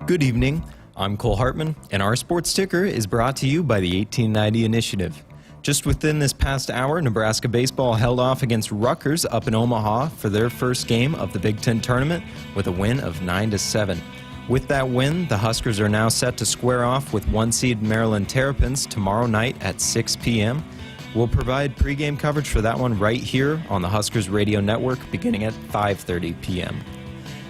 Good evening, I'm Cole Hartman, and our sports ticker is brought to you by the 1890 Initiative. Just within this past hour, Nebraska baseball held off against Rutgers up in Omaha for their first game of the Big Ten tournament with a win of 9-7. With that win, the Huskers are now set to square off with 1-seed Maryland Terrapins tomorrow night at 6 p.m. We'll provide pregame coverage for that one right here on the Huskers radio network beginning at 5:30 p.m.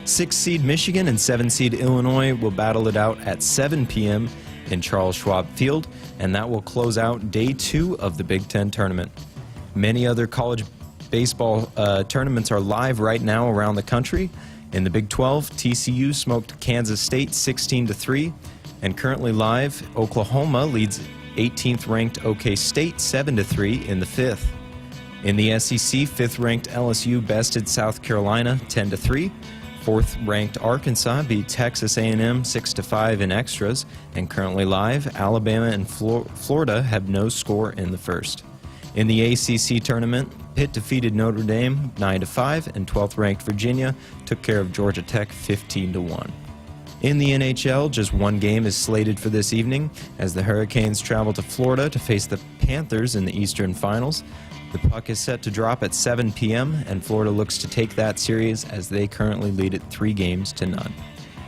6-seed Michigan and 7-seed Illinois will battle it out at 7 p.m. in Charles Schwab Field, and that will close out day 2 of the Big Ten tournament. Many other college baseball tournaments are live right now around the country. In the Big 12, TCU smoked Kansas State 16-3, and currently live, Oklahoma leads 18th-ranked OK State 7-3 in the 5th. In the SEC, 5th-ranked LSU bested South Carolina 10-3. 4th-ranked Arkansas beat Texas A&M 6-5 in extras, and currently live, Alabama and Florida have no score in the first. In the ACC tournament, Pitt defeated Notre Dame 9-5, and 12th-ranked Virginia took care of Georgia Tech 15-1. In the NHL, just one game is slated for this evening as the Hurricanes travel to Florida to face the Panthers in the Eastern Finals. The puck is set to drop at 7 p.m., and Florida looks to take that series as they currently lead it 3-0.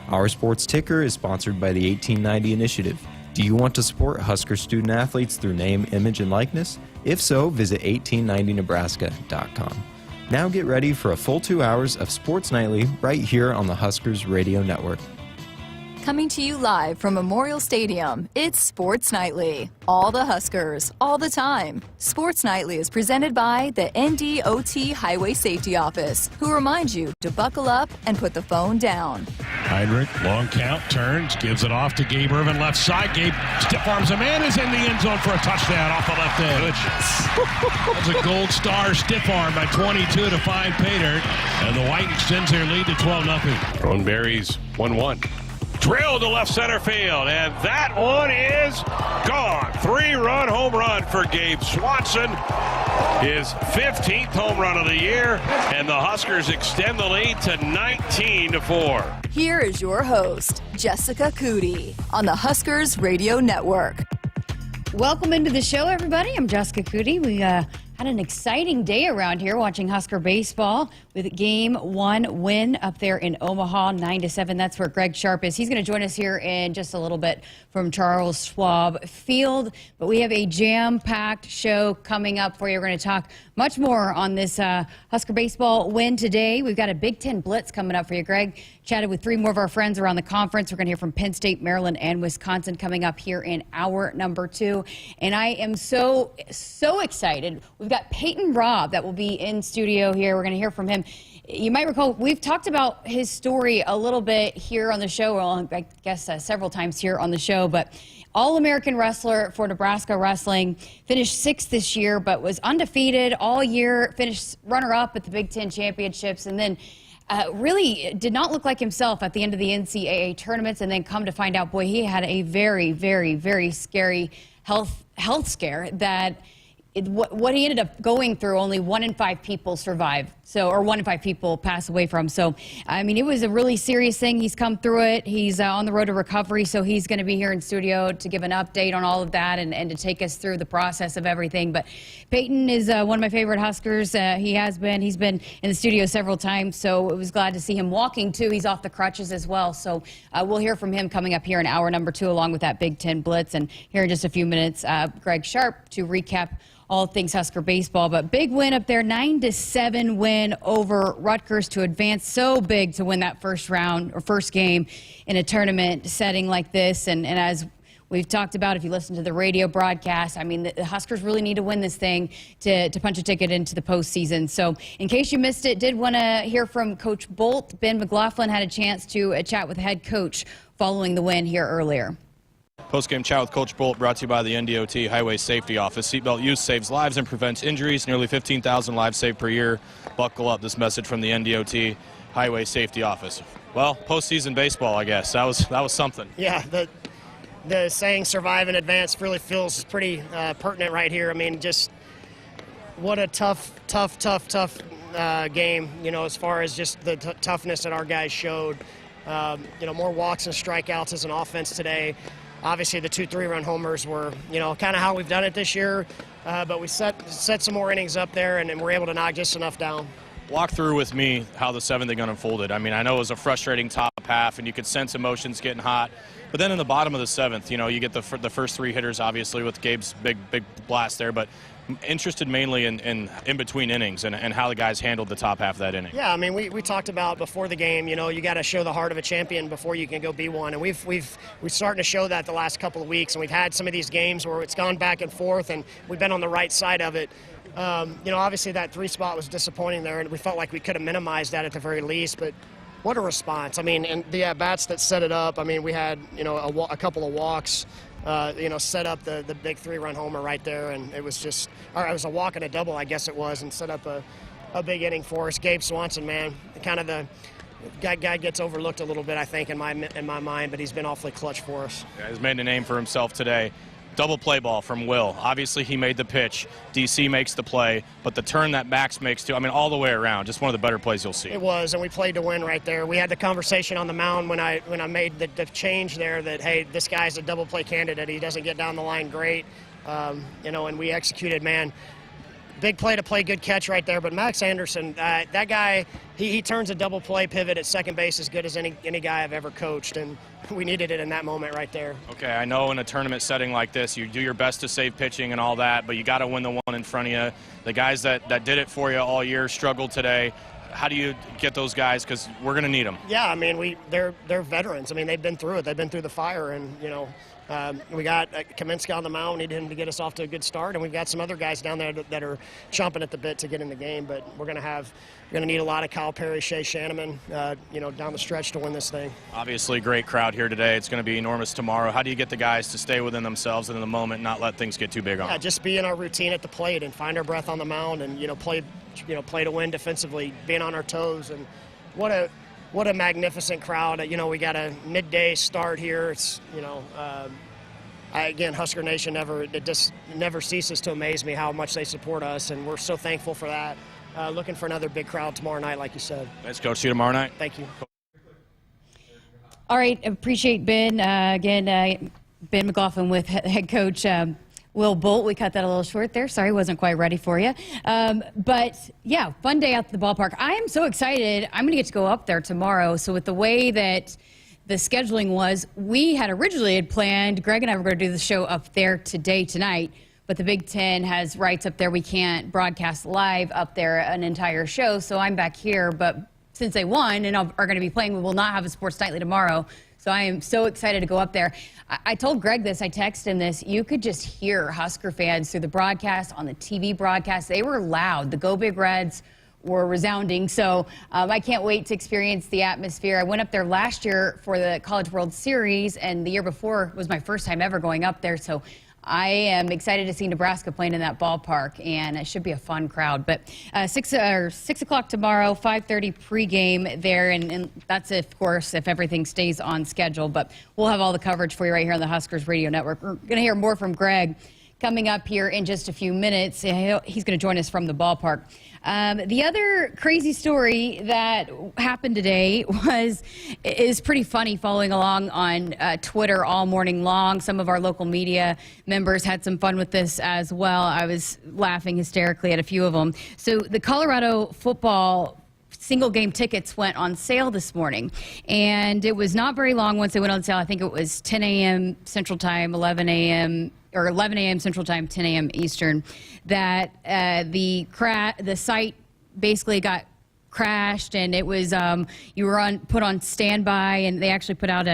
Our sports ticker is sponsored by the 1890 Initiative. Do you want to support Husker student athletes through name, image, and likeness? If so, visit 1890nebraska.com. Now get ready for a full 2 hours of Sports Nightly right here on the Huskers Radio Network. Coming to you live from Memorial Stadium, it's Sports Nightly. All the Huskers, all the time. Sports Nightly is presented by the NDOT Highway Safety Office, who reminds you to buckle up and put the phone down. Heinrich, long count, turns, gives it off to Gabe Irvin, left side. Gabe stiff arms a man, is in the end zone for a touchdown off the left edge. That's a gold star stiff arm by 22 to find Peyton, and the White extends their lead to 12-0. Throwing berries 1-1. Drilled to left center field, and that one is gone. 3-run home run for Gabe Swanson. His 15th home run of the year, and the Huskers extend the lead to 19-4. Here is your host, Jessica Coody, on the Huskers Radio Network. Welcome into the show, everybody. I'm Jessica Coody. We had an exciting day around here watching Husker baseball with Game 1 win up there in Omaha, 9-7. That's where Greg Sharpe is. He's going to join us here in just a little bit from Charles Schwab Field. But we have a jam-packed show coming up for you. We're going to talk much more on this Husker baseball win today. We've got a Big Ten Blitz coming up for you. Greg chatted with 3 more of our friends around the conference. We're going to hear from Penn State, Maryland, and Wisconsin coming up here in hour number 2. And I am so excited. We've got Peyton Robb that will be in studio here. We're going to hear from him. You might recall we've talked about his story a little bit here on the show, well, I guess several times here on the show, but All-American wrestler for Nebraska wrestling, finished 6th this year, but was undefeated all year, finished runner-up at the Big Ten championships, and then really did not look like himself at the end of the NCAA tournaments, and then come to find out, boy, he had a very, very, very scary health scare that what he ended up going through, only 1 in 5 people survive. Or 1 in 5 people pass away from. So, I mean, it was a really serious thing. He's come through it. He's on the road to recovery. So he's going to be here in studio to give an update on all of that and to take us through the process of everything. But Peyton is one of my favorite Huskers. He's been in the studio several times. So I was glad to see him walking too. He's off the crutches as well. So we'll hear from him coming up here in hour number 2, along with that Big Ten Blitz. And here in just a few minutes, Greg Sharpe to recap all things Husker baseball. But big win up there, 9-7 win over Rutgers to advance. So big to win that first round or first game in a tournament setting like this. And as we've talked about, if you listen to the radio broadcast, I mean, the Huskers really need to win this thing to punch a ticket into the postseason. So in case you missed it, did want to hear from Coach Bolt. Ben McLaughlin had a chance to chat with the head coach following the win here earlier. Post-game chat with Coach Bolt brought to you by the NDOT Highway Safety Office. Seatbelt use saves lives and prevents injuries. Nearly 15,000 lives saved per year. Buckle up. This message from the NDOT Highway Safety Office. Well, postseason baseball, I guess. That was something. Yeah, the saying "survive and advance" really feels pretty pertinent right here. I mean, just what a tough game. You know, as far as just the toughness that our guys showed. More walks and strikeouts as an offense today. Obviously, the 2 3-run homers were, kind of how we've done it this year. But we set some more innings up there, and we're able to knock just enough down. Walk through with me how the 7th inning unfolded. I mean, I know it was a frustrating top half, and you could sense emotions getting hot. But then in the bottom of the 7th, you get the first 3 hitters, obviously, with Gabe's big blast there. But interested mainly in between innings and how the guys handled the top half of that inning. Yeah, I mean, we talked about before the game, you got to show the heart of a champion before you can go be one. And we're starting to show that the last couple of weeks. And we've had some of these games where it's gone back and forth, and we've been on the right side of it. Obviously that 3 spot was disappointing there, and we felt like we could have minimized that at the very least. But what a response. I mean, and the at-bats that set it up, I mean, we had, a couple of walks, set up the big 3-run homer right there, and it was it was a walk and a double, I guess it was, and set up a big inning for us. Gabe Swanson, man, kind of the guy gets overlooked a little bit, I think, in my mind, but he's been awfully clutch for us. Yeah, he's made a name for himself today. Double play ball from Will. Obviously, he made the pitch. DC makes the play, but the turn that Max makes too, I mean, all the way around, just one of the better plays you'll see. It was, and we played to win right there. We had the conversation on the mound when I made the change there that, hey, this guy's a double play candidate. He doesn't get down the line great, and we executed, man. Big play to play, good catch right there. But Max Anderson, that guy, he turns a double play pivot at second base as good as any guy I've ever coached, and we needed it in that moment right there. Okay, I know in a tournament setting like this, you do your best to save pitching and all that, but you got to win the one in front of you. The guys that did it for you all year struggled today. How do you get those guys? Because we're going to need them. Yeah, I mean, they're veterans. I mean, they've been through it. They've been through the fire, and, we got Kaminsky on the mound. Needed him to get us off to a good start, and we've got some other guys down there that are chomping at the bit to get in the game. But we're going to need a lot of Kyle Perry, Shea Shanneman, down the stretch to win this thing. Obviously, great crowd here today. It's going to be enormous tomorrow. How do you get the guys to stay within themselves and in the moment, and not let things get too big on them? Yeah, just be in our routine at the plate and find our breath on the mound, and play to win defensively, being on our toes. And what a magnificent crowd. We got a midday start here. It's again, Husker Nation never ceases to amaze me how much they support us, and we're so thankful for that. Looking for another big crowd tomorrow night, like you said. Thanks, Coach. See you tomorrow night. Thank you. All right, appreciate Ben. Ben McLaughlin with head coach Will Bolt. We cut that a little short there. Sorry, wasn't quite ready for you. But yeah, fun day out at the ballpark. I am so excited. I'm going to get to go up there tomorrow. So with the way that the scheduling was, we had originally planned, Greg and I were going to do the show up there tonight, but the Big Ten has rights up there. We can't broadcast live up there an entire show, so I'm back here. But since they won and are going to be playing, we will not have a Sports Nightly tomorrow. So I am so excited to go up there. I told Greg this, I texted him this. You could just hear Husker fans through the broadcast, on the TV broadcast. They were loud. The Go Big Reds were resounding. So I can't wait to experience the atmosphere. I went up there last year for the College World Series, and the year before was my first time ever going up there. So I am excited to see Nebraska playing in that ballpark, and it should be a fun crowd. But 6 o'clock tomorrow, 5:30 pregame there, and that's, of course, if everything stays on schedule. But we'll have all the coverage for you right here on the Huskers Radio Network. We're going to hear more from Greg coming up here in just a few minutes. He's going to join us from the ballpark. The other crazy story that happened today is pretty funny, following along on Twitter all morning long. Some of our local media members had some fun with this as well. I was laughing hysterically at a few of them. So the Colorado football single game tickets went on sale this morning, and it was not very long once they went on sale. I think it was 10 a.m. Central Time, 11 a.m. Central Time, 10 a.m. Eastern, that the site basically got crashed, and it was you were put on standby, and they actually put out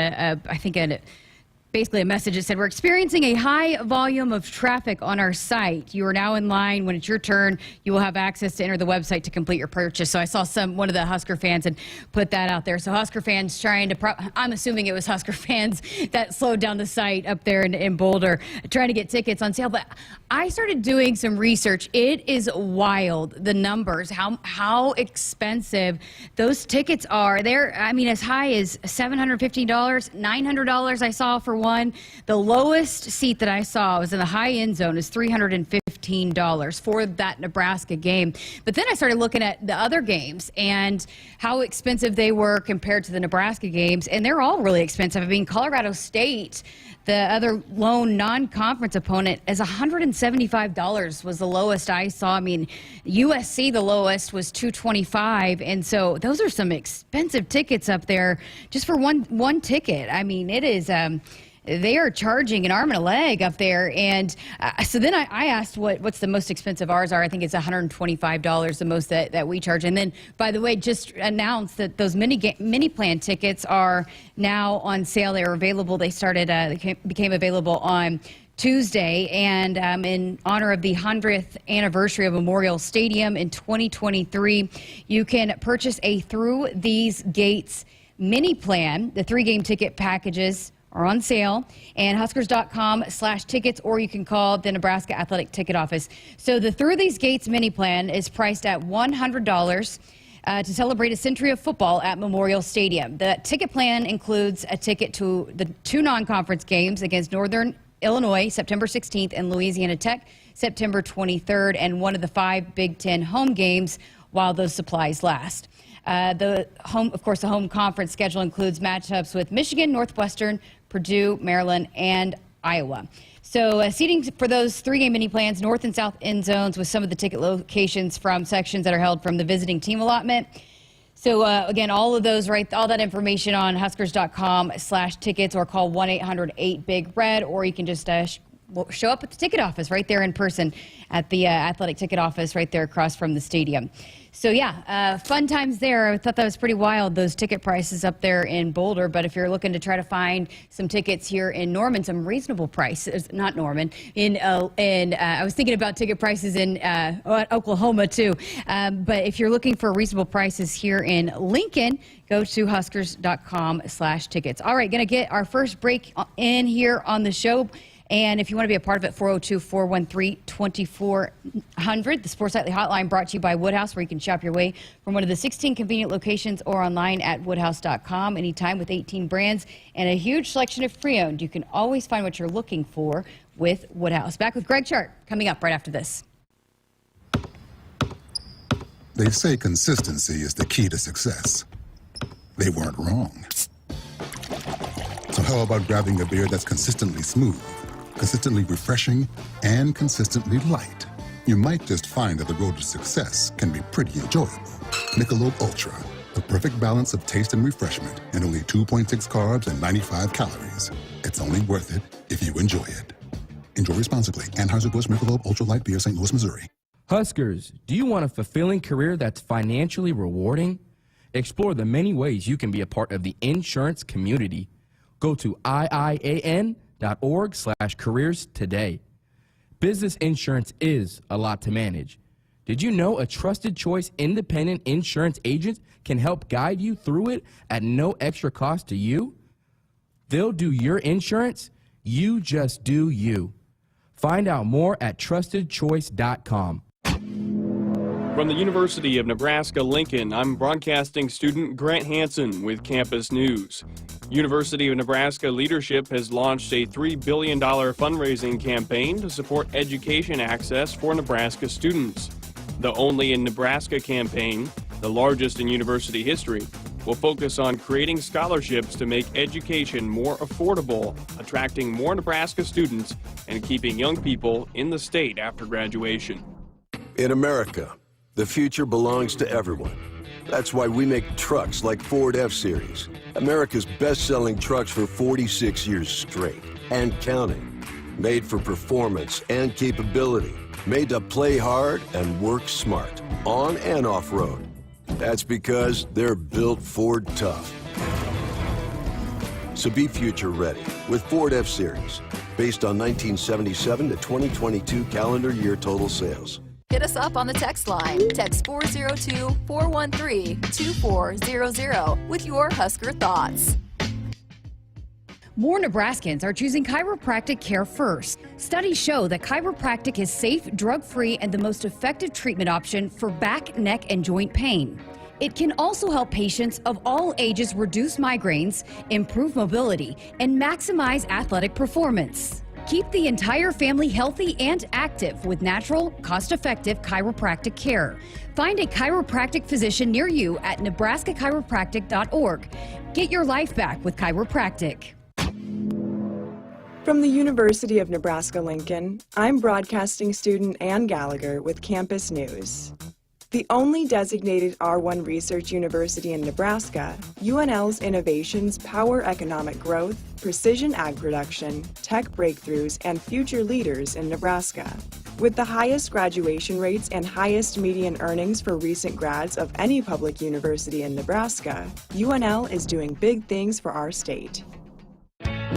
basically a message that said, "We're experiencing a high volume of traffic on our site. You are now in line. When it's your turn, you will have access to enter the website to complete your purchase." So I saw one of the Husker fans had put that out there. So Husker fans trying to, I'm assuming it was Husker fans that slowed down the site up there in Boulder, trying to get tickets on sale. But I started doing some research. It is wild, the numbers, how expensive those tickets are. They're, as high as $750, $900 I saw for one. The lowest seat that I saw was in the high end zone is $315. $15 for that Nebraska game. But then I started looking at the other games and how expensive they were compared to the Nebraska games, and they're all really expensive. I mean, Colorado State, the other lone non-conference opponent, is $175 was the lowest I saw. I mean, USC, the lowest was $225, and so those are some expensive tickets up there just for one ticket. I mean, it is they are charging an arm and a leg up there. And so then I asked what's the most expensive ours are. I think it's $125, the most that we charge. And then, by the way, just announced that those mini plan tickets are now on sale. They were available. They became available on Tuesday, and in honor of the 100th anniversary of Memorial Stadium in 2023, you can purchase a Through These Gates mini plan. The 3-game ticket packages are on sale, and Huskers.com/tickets, or you can call the Nebraska Athletic Ticket Office. So the Through These Gates mini plan is priced at $100 to celebrate a century of football at Memorial Stadium. The ticket plan includes a ticket to the 2 non-conference games against Northern Illinois, September 16th, and Louisiana Tech, September 23rd, and one of the 5 Big Ten home games while those supplies last. The home conference schedule includes matchups with Michigan, Northwestern, Purdue, Maryland, and Iowa. So seating for those 3-game mini plans, north and south end zones, with some of the ticket locations from sections that are held from the visiting team allotment. So again, all of those, right, all that information on Huskers.com/tickets, or call 1-800-8-BIG-RED, or you can just show up at the ticket office right there in person at the athletic ticket office right there across from the stadium. So yeah, fun times there. I thought that was pretty wild, those ticket prices up there in Boulder. But if you're looking to try to find some tickets here in Norman, some reasonable prices, not Norman, I was thinking about ticket prices in Oklahoma too. But if you're looking for reasonable prices here in Lincoln, go to Huskers.com/tickets. All right, going to get our first break in here on the show. And if you want to be a part of it, 402-413-2400. The Sports Nightly Hotline brought to you by Woodhouse, where you can shop your way from one of the 16 convenient locations or online at woodhouse.com anytime, with 18 brands and a huge selection of pre-owned. You can always find what you're looking for with Woodhouse. Back with Greg Sharpe coming up right after this. They say consistency is the key to success. They weren't wrong. So how about grabbing a beer that's consistently smooth, consistently refreshing, and consistently light? You might just find that the road to success can be pretty enjoyable. Michelob Ultra, the perfect balance of taste and refreshment, and only 2.6 carbs and 95 calories. It's only worth it if you enjoy it. Enjoy responsibly. Anheuser-Busch Michelob Ultra Light Beer, St. Louis, Missouri. Huskers, do you want a fulfilling career that's financially rewarding? Explore the many ways you can be a part of the insurance community. Go to iian.org/careers today. Business insurance is a lot to manage. Did you know a trusted choice independent insurance agent can help guide you through it at no extra cost to you? They'll do your insurance. You just do you. Find out more at trustedchoice.com. From the University of Nebraska-Lincoln, I'm broadcasting student Grant Hansen with Campus News. University of Nebraska leadership has launched a $3 billion fundraising campaign to support education access for Nebraska students. The Only in Nebraska campaign, the largest in university history, will focus on creating scholarships to make education more affordable, attracting more Nebraska students, and keeping young people in the state after graduation. In America, the future belongs to everyone. That's why we make trucks like Ford F-Series, America's best-selling trucks for 46 years straight and counting. Made for performance and capability, made to play hard and work smart, on and off-road. That's because they're built Ford tough. So be future ready with Ford F-Series, based on 1977 to 2022 calendar year total sales. Hit us up on the text line. Text 402-413-2400 with your Husker thoughts. More Nebraskans are choosing chiropractic care first. Studies show that chiropractic is safe, drug-free, and the most effective treatment option for back, neck, and joint pain. It can also help patients of all ages reduce migraines, improve mobility, and maximize athletic performance. Keep the entire family healthy and active with natural, cost-effective chiropractic care. Find a chiropractic physician near you at nebraska-chiropractic.org. Get your life back with chiropractic. From the University of Nebraska-Lincoln, I'm broadcasting student Ann Gallagher with Campus News. The only designated R1 research university in Nebraska, UNL's innovations power economic growth, precision ag production, tech breakthroughs, and future leaders in Nebraska. With the highest graduation rates and highest median earnings for recent grads of any public university in Nebraska, UNL is doing big things for our state.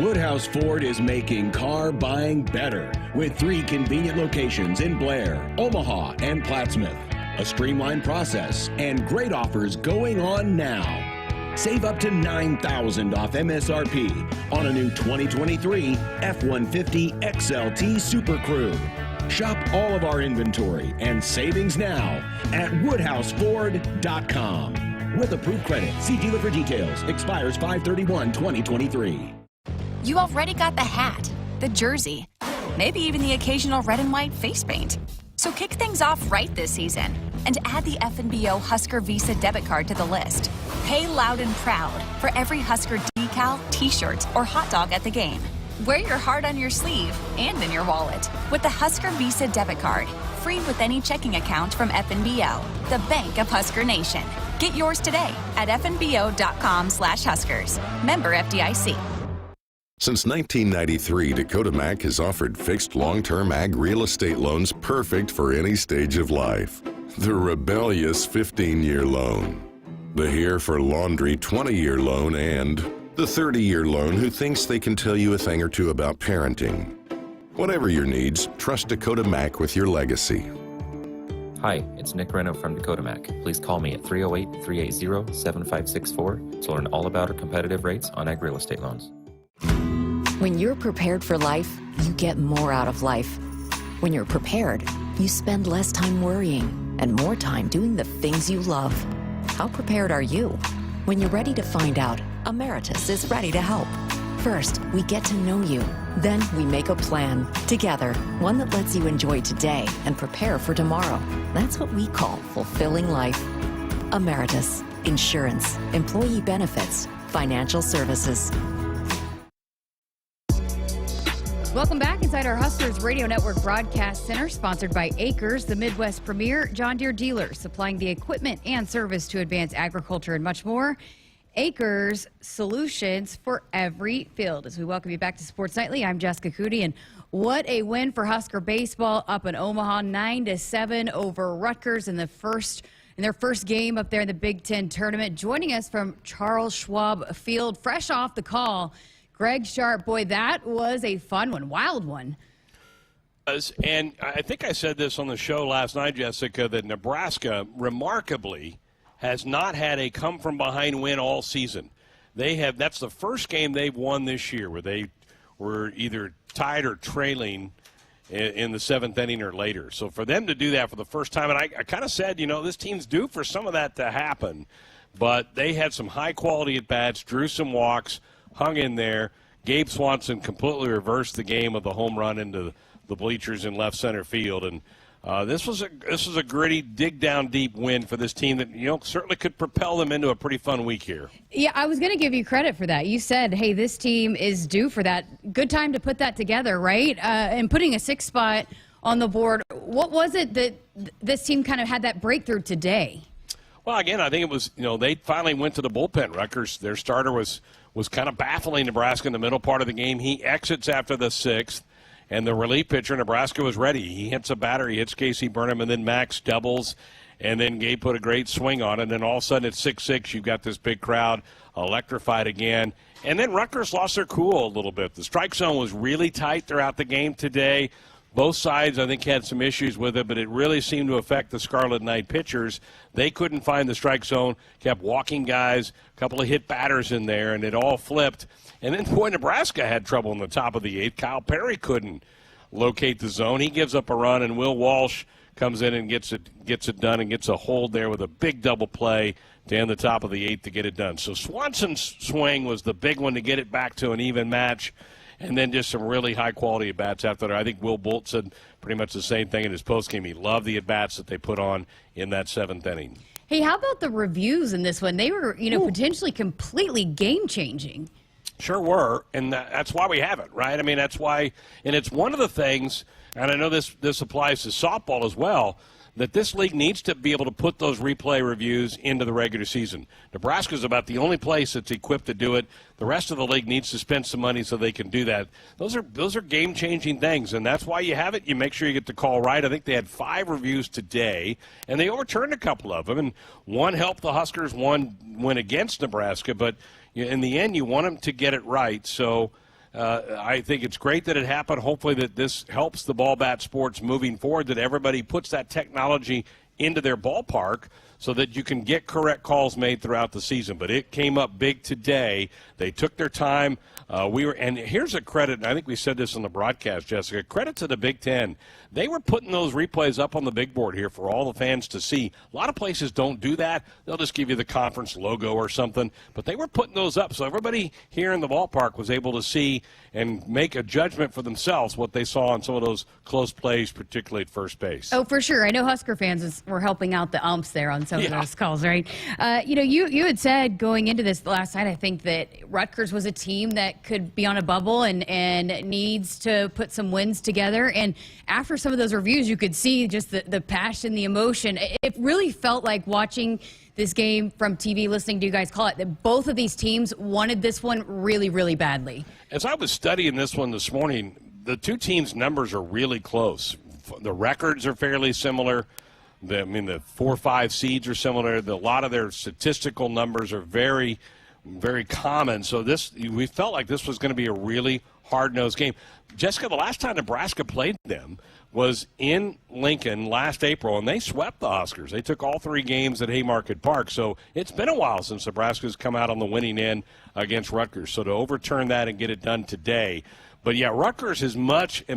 Woodhouse Ford is making car buying better with 3 convenient locations in Blair, Omaha, and Plattsmouth. A streamlined process and great offers going on now. Save up to $9,000 off MSRP on a new 2023 F-150 XLT Super Crew. Shop all of our inventory and savings now at woodhouseford.com. With approved credit, see dealer for details. Expires 5/31/2023. You already got the hat, the jersey, maybe even the occasional red and white face paint. So kick things off right this season and add the FNBO Husker Visa debit card to the list. Pay loud and proud for every Husker decal, t-shirt, or hot dog at the game. Wear your heart on your sleeve and in your wallet with the Husker Visa debit card. Free with any checking account from FNBO, the bank of Husker Nation. Get yours today at fnbo.com/Huskers. Member FDIC. Since 1993, Dakota Mac has offered fixed long-term ag real estate loans perfect for any stage of life. The rebellious 15-year loan, the here for laundry 20-year loan, and the 30-year loan who thinks they can tell you a thing or two about parenting. Whatever your needs, trust Dakota Mac with your legacy. Hi, it's Nick Reno from Dakota Mac. Please call me at 308-380-7564 to learn all about our competitive rates on ag real estate loans. When you're prepared for life, you get more out of life. When you're prepared, you spend less time worrying and more time doing the things you love. How prepared are you? When you're ready to find out, Emeritus is ready to help. First, we get to know you. Then we make a plan together, one that lets you enjoy today and prepare for tomorrow. That's what we call fulfilling life. Emeritus, insurance, employee benefits, financial services. Welcome back inside our Huskers Radio Network Broadcast Center, sponsored by Acres, the Midwest premier John Deere dealer, supplying the equipment and service to advance agriculture and much more. Acres, solutions for every field. As we welcome you back to Sports Nightly, I'm Jessica Coody, and what a win for Husker baseball up in Omaha, 9-7 over Rutgers in their first game up there in the Big Ten tournament. Joining us from Charles Schwab Field, fresh off the call, Greg Sharpe. Boy, that was a fun one, wild one. And I think I said this on the show last night, Jessica, that Nebraska, remarkably, has not had a come-from-behind win all season. That's the first game they've won this year where they were either tied or trailing in the 7th inning or later. So for them to do that for the first time, and I kind of said, this team's due for some of that to happen. But they had some high-quality at-bats, drew some walks, hung in there. Gabe Swanson completely reversed the game of the home run into the bleachers in left center field, and this was a gritty, dig down deep win for this team that certainly could propel them into a pretty fun week here. Yeah, I was going to give you credit for that. You said, hey, this team is due for that. Good time to put that together, right? And putting a 6th spot on the board. What was it that this team kind of had that breakthrough today? Well, again, I think it was, they finally went to the bullpen. Rutgers, their starter was kind of baffling Nebraska in the middle part of the game. He exits after the 6th, and the relief pitcher, Nebraska, was ready. He hits a batter, he hits Casey Burnham, and then Max doubles, and then Gabe put a great swing on it, and then all of a sudden at 6-6, you've got this big crowd electrified again. And then Rutgers lost their cool a little bit. The strike zone was really tight throughout the game today. Both sides, I think, had some issues with it, but it really seemed to affect the Scarlet Knight pitchers. They couldn't find the strike zone, kept walking guys, a couple of hit batters in there, and it all flipped. And then, boy, Nebraska had trouble in the top of the 8th. Kyle Perry couldn't locate the zone. He gives up a run, and Will Walsh comes in and gets it done and gets a hold there with a big double play to end the top of the 8th to get it done. So Swanson's swing was the big one to get it back to an even match. and then just some really high-quality at-bats after that. I think Will Bolt said pretty much the same thing in his postgame. He loved the at-bats that they put on in that 7th inning. Hey, how about the reviews in this one? They were, potentially completely game-changing. Sure were, and that's why we have it, right? I mean, that's why, and it's one of the things, and I know this applies to softball as well, that this league needs to be able to put those replay reviews into the regular season. Nebraska's about the only place that's equipped to do it. The rest of the league needs to spend some money so they can do that. Those are game-changing things, and that's why you have it. You make sure you get the call right. I think they had 5 reviews today, and they overturned a couple of them. And one helped the Huskers, one went against Nebraska, but in the end, you want them to get it right. So I think it's great that it happened. Hopefully that this helps the ball bat sports moving forward, that everybody puts that technology into their ballpark so that you can get correct calls made throughout the season. But it came up big today. They took their time. And here's a credit, and I think we said this on the broadcast, Jessica, credit to the Big Ten. They were putting those replays up on the big board here for all the fans to see. A lot of places don't do that. They'll just give you the conference logo or something. But they were putting those up, so everybody here in the ballpark was able to see and make a judgment for themselves what they saw on some of those close plays, particularly at first base. Oh, for sure. I know Husker fans were helping out the umps there on some of those calls, right? You had said going into this last night, I think that Rutgers was a team that could be on a bubble and needs to put some wins together. And after some of those reviews, you could see just the passion, the emotion. It really felt like watching this game from TV, listening to you guys call it, that both of these teams wanted this one really, really badly. As I was studying this one this morning, the two teams' numbers are really close. The records are fairly similar. The 4-5 seeds are similar. A lot of their statistical numbers are very, very common. So we felt like this was going to be a really hard-nosed game. Jessica, the last time Nebraska played them was in Lincoln last April, and they swept the Huskers. They took all 3 games at Haymarket Park. So it's been a while since Nebraska's come out on the winning end against Rutgers. So to overturn that and get it done today. But, yeah, Rutgers is in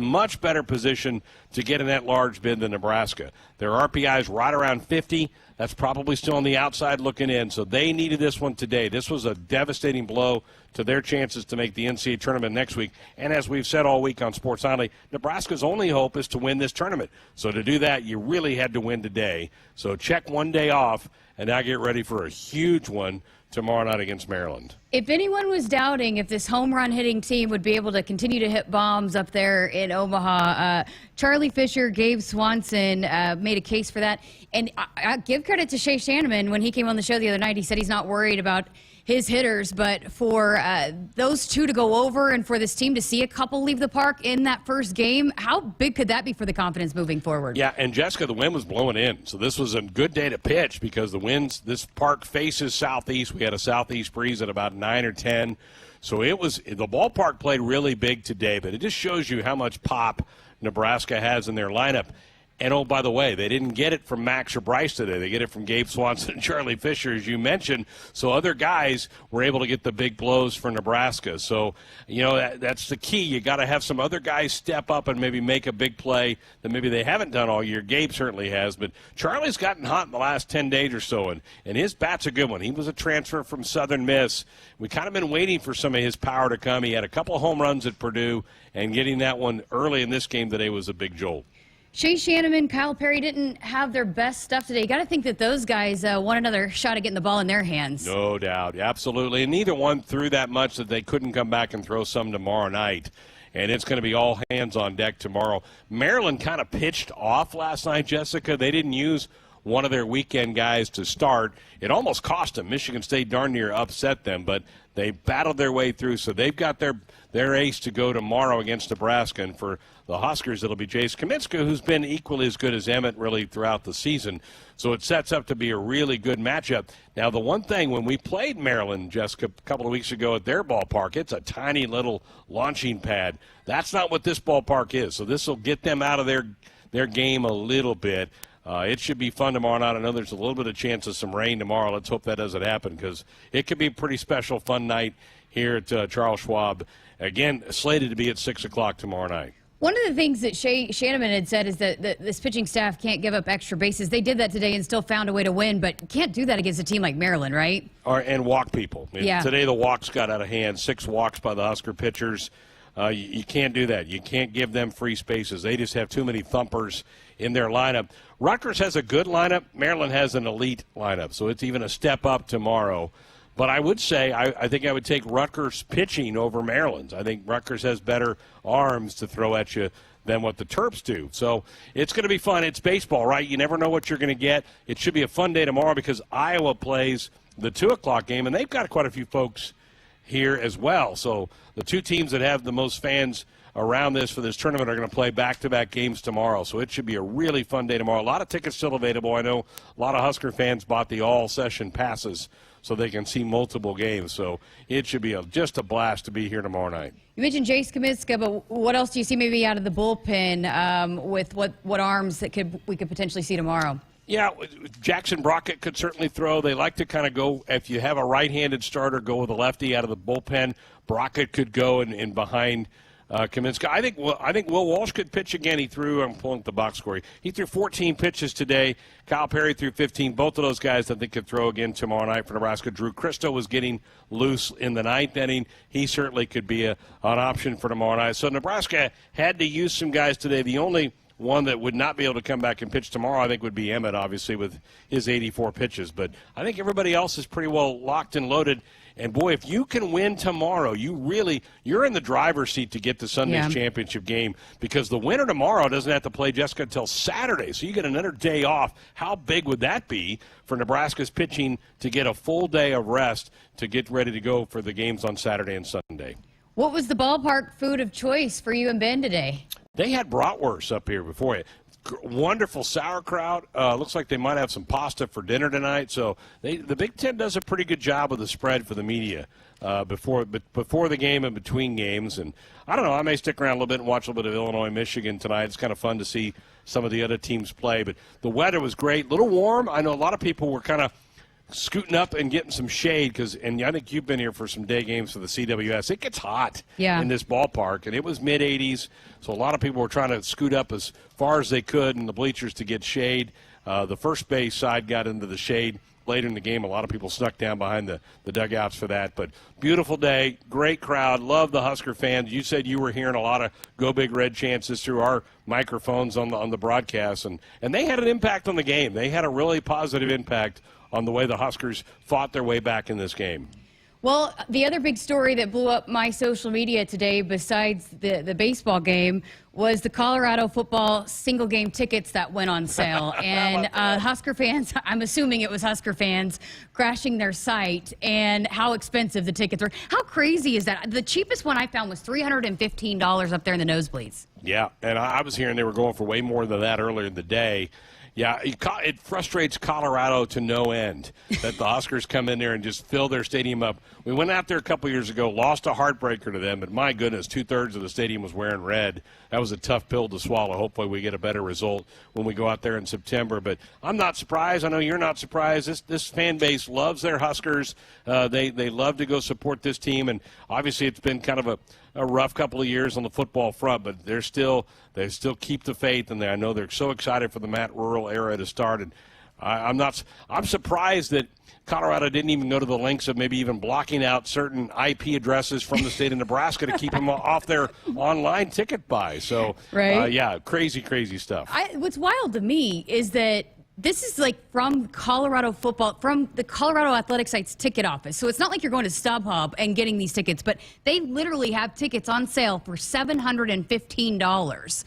much better position to get an at-large bid than Nebraska. Their RPI is right around 50. That's probably still on the outside looking in. So they needed this one today. This was a devastating blow to their chances to make the NCAA tournament next week. And as we've said all week on Sports Nightly, Nebraska's only hope is to win this tournament. So to do that, you really had to win today. So check one day off, and now get ready for a huge one tomorrow night against Maryland. If anyone was doubting if this home run hitting team would be able to continue to hit bombs up there in Omaha, Charlie Fisher, Gabe Swanson made a case for that. And I give credit to Shea Shanneman. When he came on the show the other night, he said he's not worried about his hitters, but for those two to go over and for this team to see a couple leave the park in that first game, how big could that be for the confidence moving forward? Yeah, and Jessica, the wind was blowing in, so this was a good day to pitch because this park faces southeast. We had a southeast breeze at about 9 or 10, so the ballpark played really big today, but it just shows you how much pop Nebraska has in their lineup. And, oh, by the way, they didn't get it from Max or Bryce today. They get it from Gabe Swanson and Charlie Fisher, as you mentioned. So other guys were able to get the big blows for Nebraska. So, that's the key. You got to have some other guys step up and maybe make a big play that maybe they haven't done all year. Gabe certainly has. But Charlie's gotten hot in the last 10 days or so, and his bat's a good one. He was a transfer from Southern Miss. We kind of been waiting for some of his power to come. He had a couple of home runs at Purdue, and getting that one early in this game today was a big jolt. Shea Shanneman, Kyle Perry didn't have their best stuff today. You got to think that those guys want another shot at getting the ball in their hands. No doubt, absolutely. And neither one threw that much that they couldn't come back and throw some tomorrow night. And it's going to be all hands on deck tomorrow. Maryland kind of pitched off last night, Jessica. They didn't use one of their weekend guys to start. It almost cost them. Michigan State darn near upset them, but they battled their way through. So they've got their ace to go tomorrow against Nebraska. And for the Huskers, it'll be Jace Kaminska, who's been equally as good as Emmett really throughout the season. So it sets up to be a really good matchup. Now, the one thing, when we played Maryland, Jessica, a couple of weeks ago at their ballpark, it's a tiny little launching pad. That's not what this ballpark is. So this will get them out of their game a little bit. It should be fun tomorrow night. I know there's a little bit of chance of some rain tomorrow. Let's hope that doesn't happen because it could be a pretty special, fun night here at Charles Schwab. Again, slated to be at 6 o'clock tomorrow night. One of the things that Shea Shanneman had said is that this pitching staff can't give up extra bases. They did that today and still found a way to win, but can't do that against a team like Maryland, right? And walk people. Yeah. Today the walks got out of hand. 6 walks by the Husker pitchers. You can't do that. You can't give them free spaces. They just have too many thumpers in their lineup. Rutgers has a good lineup. Maryland has an elite lineup, so it's even a step up tomorrow. But I would say I think I would take Rutgers pitching over Maryland's. I think Rutgers has better arms to throw at you than what the Terps do. So it's going to be fun. It's baseball, right? You never know what you're going to get. It should be a fun day tomorrow because Iowa plays the 2 o'clock game, and they've got quite a few folks here as well. So the two teams that have the most fans around this for this tournament are going to play back-to-back games tomorrow. So it should be a really fun day tomorrow. A lot of tickets still available. I know a lot of Husker fans bought the all-session passes so they can see multiple games. So it should be just a blast to be here tomorrow night. You mentioned Jace Kamiska, but what else do you see maybe out of the bullpen with what arms that we could potentially see tomorrow? Yeah, Jackson Brockett could certainly throw. They like to kind of go, if you have a right-handed starter, go with a lefty out of the bullpen. Brockett could go in behind Kaminsky. I think Will Walsh could pitch again. He threw, I'm pulling up the box score, he threw 14 pitches today. Kyle Perry threw 15. Both of those guys I think could throw again tomorrow night for Nebraska. Drew Christo was getting loose in the ninth inning. He certainly could be an option for tomorrow night. So Nebraska had to use some guys today. The only one that would not be able to come back and pitch tomorrow, I think, would be Emmett, obviously, with his 84 pitches. But I think everybody else is pretty well locked and loaded. And, boy, if you can win tomorrow, you're in the driver's seat to get to Sunday's championship game because the winner tomorrow doesn't have to play Jessica until Saturday. So you get another day off. How big would that be for Nebraska's pitching to get a full day of rest to get ready to go for the games on Saturday and Sunday? What was the ballpark food of choice for you and Ben today? They had bratwurst up here before it. Wonderful sauerkraut. Looks like they might have some pasta for dinner tonight. So the Big Ten does a pretty good job with the spread for the media before the game and between games. And I don't know, I may stick around a little bit and watch a little bit of Illinois, Michigan tonight. It's kind of fun to see some of the other teams play. But the weather was great. A little warm. I know a lot of people were kind of scooting up and getting some shade and I think you've been here for some day games for the CWS. It gets hot in this ballpark, and it was mid-80s, so a lot of people were trying to scoot up as far as they could in the bleachers to get shade. The first base side got into the shade later in the game. A lot of people snuck down behind the dugouts for that. But beautiful day, great crowd, love the Husker fans. You said you were hearing a lot of Go Big Red chances through our microphones on the broadcast, and they had an impact on the game. They had a really positive impact on the way the Huskers fought their way back in this game. Well, the other big story that blew up my social media today, besides the baseball game, was the Colorado football single-game tickets that went on sale. And Husker fans, I'm assuming it was Husker fans, crashing their site, and how expensive the tickets were. How crazy is that? The cheapest one I found was $315 up there in the nosebleeds. Yeah, and I was hearing they were going for way more than that earlier in the day. Yeah, it frustrates Colorado to no end that the Huskers come in there and just fill their stadium up. We went out there a couple years ago, lost a heartbreaker to them, but my goodness, 2/3 of the stadium was wearing red. That was a tough pill to swallow. Hopefully we get a better result when we go out there in September. But I'm not surprised. I know you're not surprised. This fan base loves their Huskers. They love to go support this team, and obviously it's been kind of a rough couple of years on the football front, but they still keep the faith, and I know they're so excited for the Matt Rural era to start. And I'm surprised that Colorado didn't even go to the lengths of maybe even blocking out certain IP addresses from the state of Nebraska to keep them off their online ticket buy. So, yeah, crazy stuff. What's wild to me is that this is like from Colorado football, from the Colorado Athletic Site's ticket office. So it's not like you're going to StubHub and getting these tickets, but they literally have tickets on sale for $715.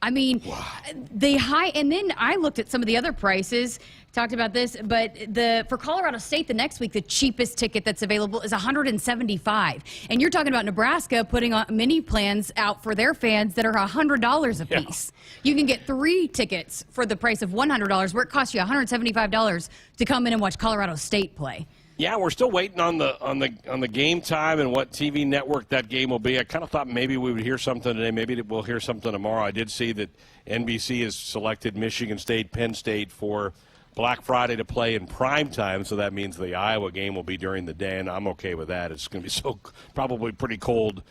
I mean, and then I looked at some of the other prices, talked about this, but for Colorado State the next week, the cheapest ticket that's available is $175. And you're talking about Nebraska putting on mini plans out for their fans that are $100 a piece. You can get 3 tickets for the price of $100, where it costs you $175 to come in and watch Colorado State play. Yeah, we're still waiting on the game time and what TV network that game will be. I kind of thought maybe we would hear something today. Maybe we'll hear something tomorrow. I did see that NBC has selected Michigan State, Penn State for Black Friday to play in prime time, so that means the Iowa game will be during the day, and I'm okay with that. It's going to be probably pretty cold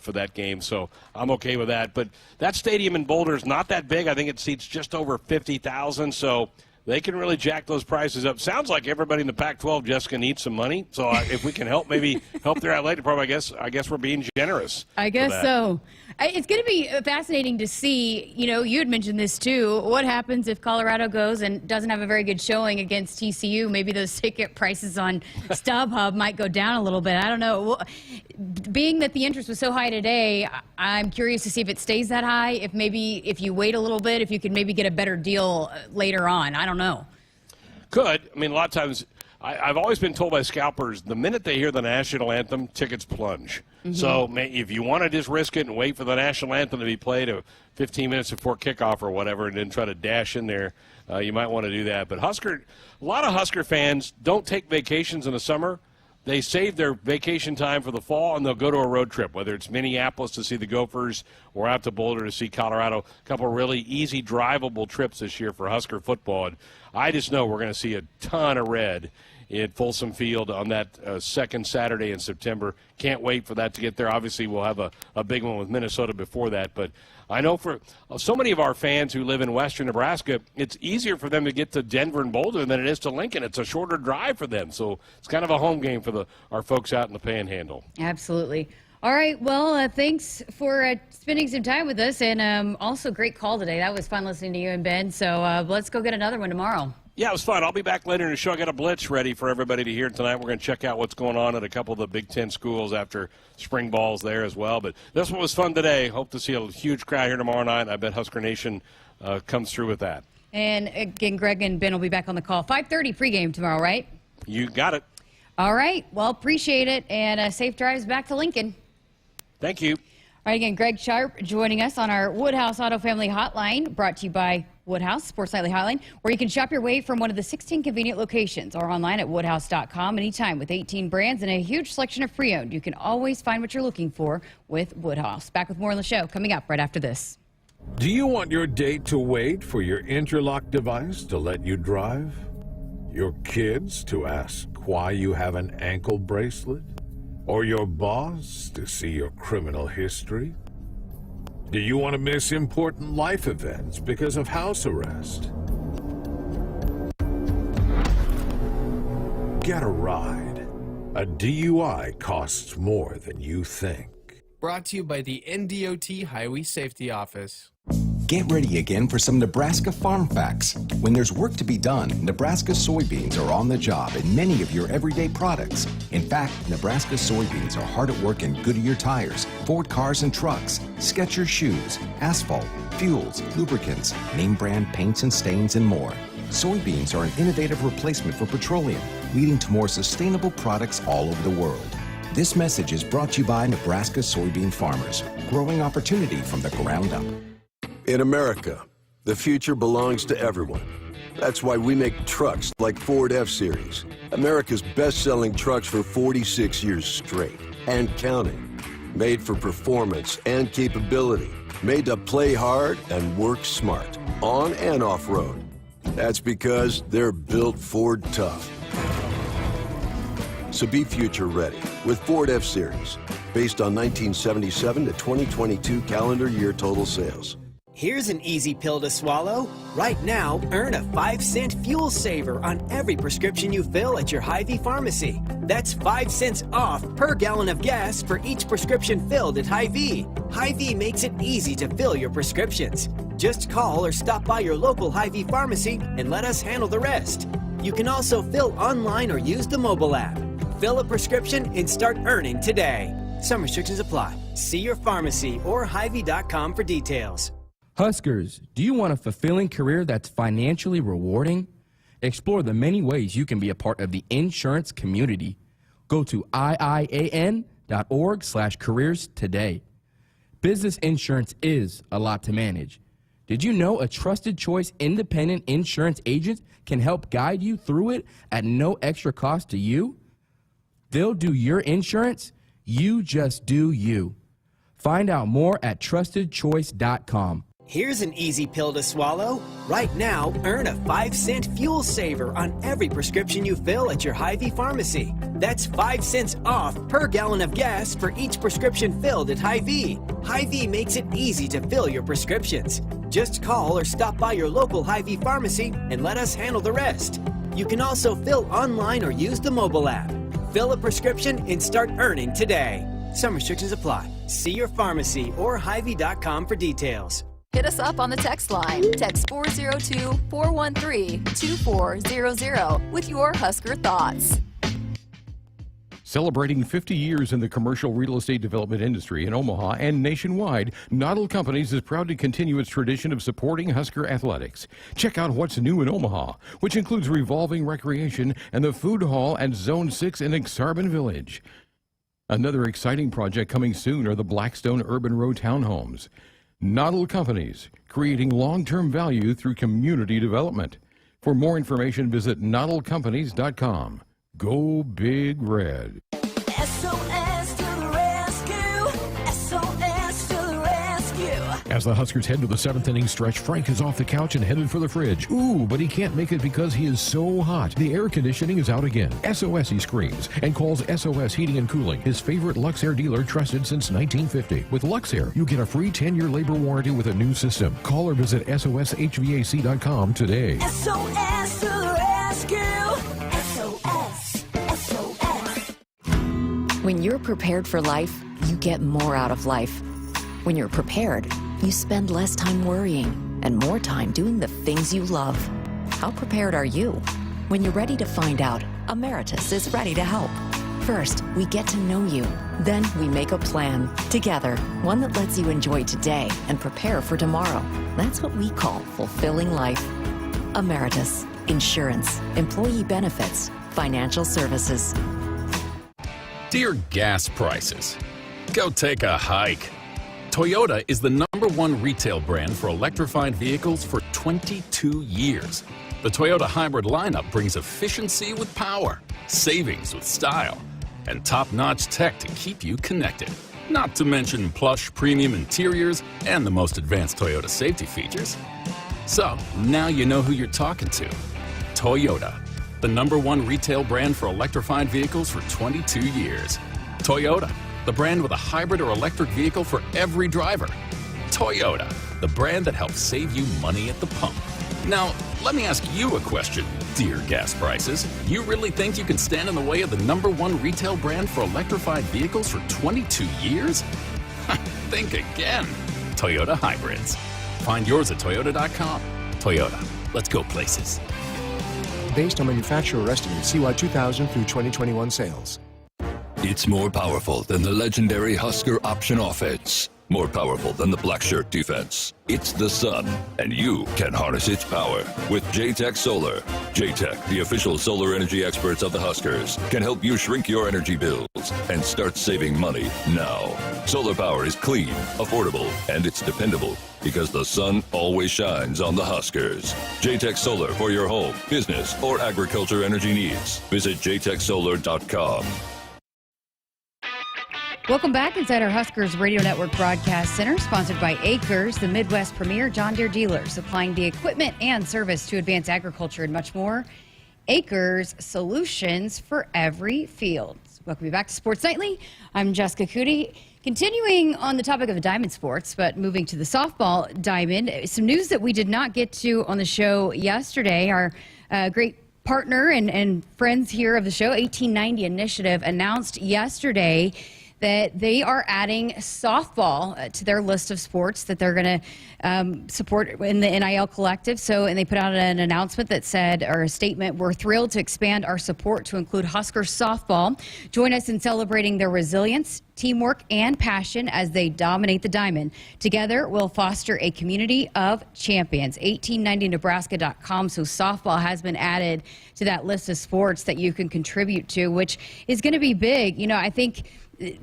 for that game, so I'm okay with that. But that stadium in Boulder is not that big. I think it seats just over 50,000, so they can really jack those prices up. Sounds like everybody in the Pac-12, Jessica, needs some money. So if we can help, maybe help their athletic department, I guess we're being generous. I guess so. It's going to be fascinating to see, you had mentioned this too, what happens if Colorado goes and doesn't have a very good showing against TCU. Maybe those ticket prices on StubHub might go down a little bit. I don't know. Being that the interest was so high today, I'm curious to see if it stays that high, if you wait a little bit, if you could maybe get a better deal later on. I don't know. Could. I mean, a lot of times, I've always been told by scalpers, the minute they hear the national anthem, tickets plunge. Mm-hmm. So if you want to just risk it and wait for the national anthem to be played 15 minutes before kickoff or whatever and then try to dash in there, you might want to do that. But a lot of Husker fans don't take vacations in the summer. They save their vacation time for the fall, and they'll go to a road trip, whether it's Minneapolis to see the Gophers or out to Boulder to see Colorado. A couple of really easy, drivable trips this year for Husker football. And I just know we're going to see a ton of red at Folsom Field on that second Saturday in September. Can't wait for that to get there. Obviously, we'll have a big one with Minnesota before that. But I know for so many of our fans who live in western Nebraska, it's easier for them to get to Denver and Boulder than it is to Lincoln. It's a shorter drive for them. So it's kind of a home game for our folks out in the Panhandle. Absolutely. All right. Well, thanks for spending some time with us. And also, great call today. That was fun listening to you and Ben. So let's go get another one tomorrow. Yeah, it was fun. I'll be back later in the show. I got a Blitz ready for everybody to hear tonight. We're going to check out what's going on at a couple of the Big Ten schools after spring ball's there as well. But this one was fun today. Hope to see a huge crowd here tomorrow night. I bet Husker Nation comes through with that. And again, Greg and Ben will be back on the call. 5:30 pregame tomorrow, right? You got it. All right. Well, appreciate it. And safe drives back to Lincoln. Thank you. All right, again, Greg Sharpe joining us on our Woodhouse Auto Family Hotline, brought to you by Woodhouse Sports Nightly Hotline, where you can shop your way from one of the 16 convenient locations or online at woodhouse.com anytime with 18 brands and a huge selection of pre-owned. You can always find what you're looking for with Woodhouse. Back with more on the show coming up right after this. Do you want your date to wait for your interlock device to let you drive? Your kids to ask why you have an ankle bracelet? Or your boss to see your criminal history? Do you want to miss important life events because of house arrest? Get a ride. A DUI costs more than you think. Brought to you by the NDOT Highway Safety Office. Get ready again for some Nebraska farm facts. When there's work to be done, Nebraska soybeans are on the job in many of your everyday products. In fact, Nebraska soybeans are hard at work in Goodyear tires, Ford cars and trucks, Skechers shoes, asphalt, fuels, lubricants, name brand paints and stains, and more. Soybeans are an innovative replacement for petroleum, leading to more sustainable products all over the world. This message is brought to you by Nebraska soybean farmers, growing opportunity from the ground up. In America, the future belongs to everyone. That's why we make trucks like Ford F-Series, America's best-selling trucks for 46 years straight and counting. Made for performance and capability, made to play hard and work smart, on and off-road. That's because they're built Ford tough. So be future ready with Ford F-Series, based on 1977 to 2022 calendar year total sales. Here's an easy pill to swallow. Right now, earn a 5-cent fuel saver on every prescription you fill at your Hy-Vee pharmacy. That's 5 cents off per gallon of gas for each prescription filled at Hy-Vee. Hy-Vee makes it easy to fill your prescriptions. Just call or stop by your local Hy-Vee pharmacy and let us handle the rest. You can also fill online or use the mobile app. Fill a prescription and start earning today. Some restrictions apply. See your pharmacy or Hy-Vee.com for details. Huskers, do you want a fulfilling career that's financially rewarding? Explore the many ways you can be a part of the insurance community. Go to iian.org/careers today. Business insurance is a lot to manage. Did you know a trusted choice independent insurance agent can help guide you through it at no extra cost to you? They'll do your insurance. You just do you. Find out more at trustedchoice.com. Here's an easy pill to swallow. Right now, earn a 5-cent fuel saver on every prescription you fill at your Hy-Vee pharmacy. That's 5 cents off per gallon of gas for each prescription filled at Hy-Vee. Hy-Vee makes it easy to fill your prescriptions. Just call or stop by your local Hy-Vee pharmacy and let us handle the rest. You can also fill online or use the mobile app. Fill a prescription and start earning today. Some restrictions apply. See your pharmacy or Hy-Vee.com for details. Hit us up on the text line. Text 402-413-2400 with your Husker thoughts. Celebrating 50 years in the commercial real estate development industry in Omaha and nationwide, Noddle Companies is proud to continue its tradition of supporting Husker athletics. Check out what's new in Omaha, which includes revolving recreation and the food hall at Zone 6 in Exarban Village. Another exciting project coming soon are the Blackstone Urban Row townhomes. Noddle Companies, creating long-term value through community development. For more information, visit noddlecompanies.com. Go Big Red. SOS to the rescue! SOS to the rescue! As the Huskers head to the 7th inning stretch, Frank is off the couch and headed for the fridge. Ooh, but he can't make it because he is so hot. The air conditioning is out again. SOS, he screams, and calls SOS Heating and Cooling, his favorite Luxair dealer trusted since 1950. With Luxair, you get a free 10-year labor warranty with a new system. Call or visit soshvac.com today. SOS to the rescue! SOS! SOS! When you're prepared for life, you get more out of life. When you're prepared, you spend less time worrying and more time doing the things you love. How prepared are you? When you're ready to find out, Emeritus is ready to help. First, we get to know you. Then we make a plan together, one that lets you enjoy today and prepare for tomorrow. That's what we call fulfilling life. Emeritus, insurance, employee benefits, financial services. Dear gas prices, go take a hike. Toyota is the #1 retail brand for electrified vehicles for 22 years. The Toyota hybrid lineup brings efficiency with power, savings with style, and top-notch tech to keep you connected. Not to mention plush premium interiors and the most advanced Toyota safety features. So, now you know who you're talking to. Toyota, the #1 retail brand for electrified vehicles for 22 years. Toyota, the brand with a hybrid or electric vehicle for every driver. Toyota, the brand that helps save you money at the pump. Now, let me ask you a question, dear gas prices. You really think you can stand in the way of the #1 retail brand for electrified vehicles for 22 years? Think again. Toyota Hybrids. Find yours at toyota.com. Toyota, let's go places. Based on manufacturer estimates, CY 2000 through 2021 sales. It's more powerful than the legendary Husker option offense. More powerful than the black shirt defense. It's the sun, and you can harness its power with J-Tech Solar. J-Tech, the official solar energy experts of the Huskers, can help you shrink your energy bills and start saving money now. Solar power is clean, affordable, and it's dependable because the sun always shines on the Huskers. J-Tech Solar for your home, business, or agriculture energy needs. Visit jtechsolar.com. Welcome back inside our Huskers Radio Network Broadcast Center, sponsored by Acres, the Midwest premier John Deere dealer, supplying the equipment and service to advance agriculture and much more. Acres, solutions for every field. Welcome back to Sports Nightly. I'm Jessica Coody. Continuing on the topic of diamond sports, but moving to the softball diamond, some news that we did not get to on the show yesterday. Our great partner and friends here of the show, 1890 Initiative, announced yesterday that they are adding softball to their list of sports that they're going to support in the NIL collective. And they put out an announcement that said, or a statement, "We're thrilled to expand our support to include Husker softball. Join us in celebrating their resilience, teamwork, and passion as they dominate the diamond. Together, we'll foster a community of champions." 1890nebraska.com. So softball has been added to that list of sports that you can contribute to, which is going to be big. You know, I think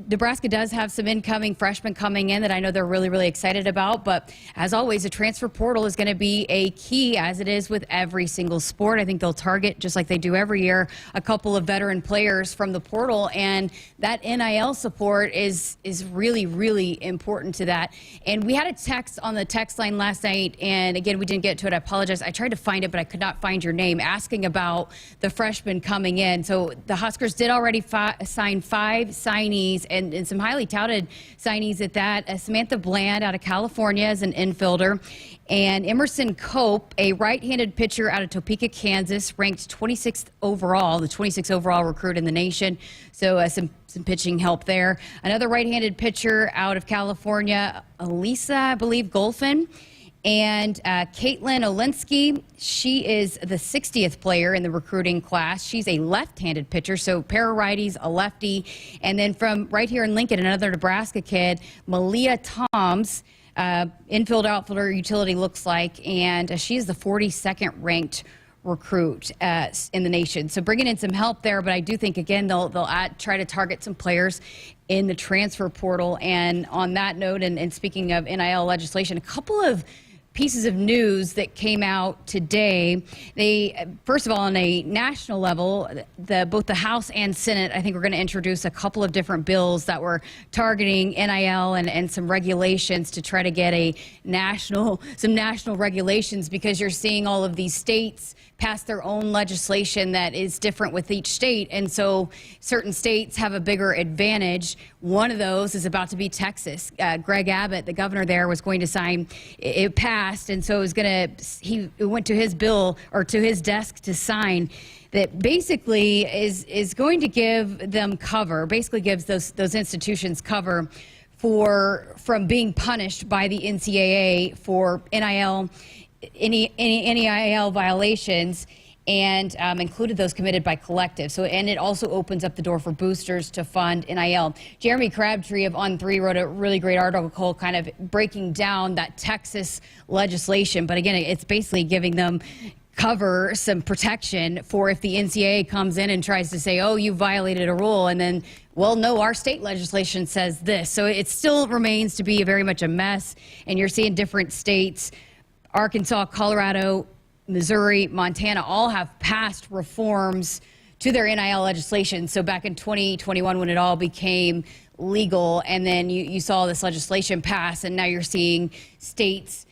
Nebraska does have some incoming freshmen coming in that I know they're really, really excited about. But as always, the transfer portal is going to be a key, as it is with every single sport. I think they'll target, just like they do every year, a couple of veteran players from the portal. And that NIL support is really, really important to that. And we had a text on the text line last night. And again, we didn't get to it. I apologize. I tried to find it, but I could not find your name, asking about the freshmen coming in. So the Huskers did already sign 5 signees and some highly touted signees at that. Samantha Bland out of California is an infielder. And Emerson Cope, a right-handed pitcher out of Topeka, Kansas, ranked 26th overall, the 26th overall recruit in the nation. So some pitching help there. Another right-handed pitcher out of California, Elisa, I believe, Golfin. And Caitlin Olinsky, she is the 60th player in the recruiting class. She's a left-handed pitcher, so pair of righties, a lefty. And then from right here in Lincoln, another Nebraska kid, Malia Toms, infield outfielder, utility looks like, and she is the 42nd ranked recruit in the nation. So bringing in some help there, but I do think, again, they'll try to target some players in the transfer portal. And on that note, and speaking of NIL legislation, a couple of pieces of news that came out today. They, first of all, on a national level, both the House and Senate, I think, we're going to introduce a couple of different bills that were targeting NIL and some regulations to try to get some national regulations, because you're seeing all of these states pass their own legislation that is different with each state. And so certain states have a bigger advantage. One of those is about to be Texas. Greg Abbott, the governor there, was going to sign, it passed, and so he went to his bill, or to his desk to sign, that basically is going to give them cover, basically gives those institutions cover from being punished by the NCAA for NIL, any NIL violations, and included those committed by collective. So, and it also opens up the door for boosters to fund NIL. Jeremy Crabtree of On3 wrote a really great article kind of breaking down that Texas legislation. But again, it's basically giving them cover, some protection for if the NCAA comes in and tries to say, oh, you violated a rule, and then, well, no, our state legislation says this. So it still remains to be very much a mess, and you're seeing different states, Arkansas, Colorado, Missouri, Montana, all have passed reforms to their NIL legislation. So back in 2021, when it all became legal, and then you saw this legislation pass, and now you're seeing states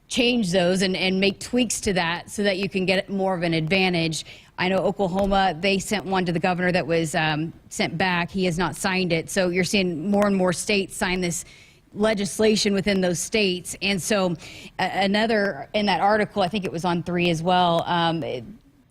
change those and make tweaks to that so that you can get more of an advantage. I know Oklahoma, they sent one to the governor that was sent back. He has not signed it. So you're seeing more and more states sign this legislation within those states. And so another, in that article, I think it was on 3 as well,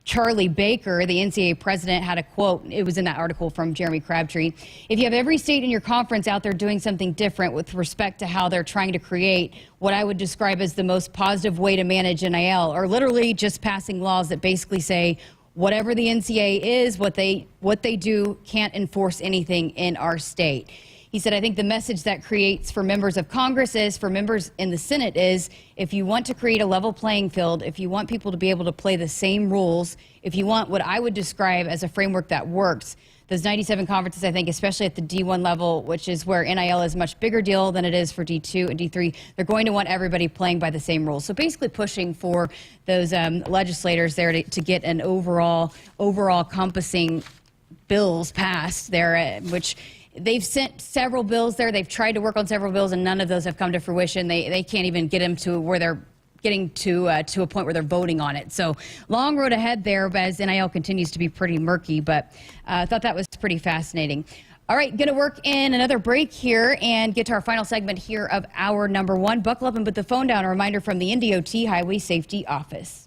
Charlie Baker, the NCAA president, had a quote. It was in that article from Jeremy Crabtree. If you have every state in your conference out there doing something different with respect to how they're trying to create what I would describe as the most positive way to manage NIL, or literally just passing laws that basically say whatever the NCAA is, what they do, can't enforce anything in our state. He said, I think the message that creates for members of Congress is, for members in the Senate is, if you want to create a level playing field, if you want people to be able to play the same rules, if you want what I would describe as a framework that works, those 97 conferences, I think, especially at the D1 level, which is where NIL is a much bigger deal than it is for D2 and D3, they're going to want everybody playing by the same rules. So basically pushing for those legislators there to get an overall encompassing bills passed there, which they've sent several bills there. They've tried to work on several bills, and none of those have come to fruition. They can't even get them to where they're getting to a point where they're voting on it. So long road ahead there as NIL continues to be pretty murky, but I thought that was pretty fascinating. All right, going to work in another break here and get to our final segment here of hour number 1. Buckle up and put the phone down. A reminder from the NDOT Highway Safety Office.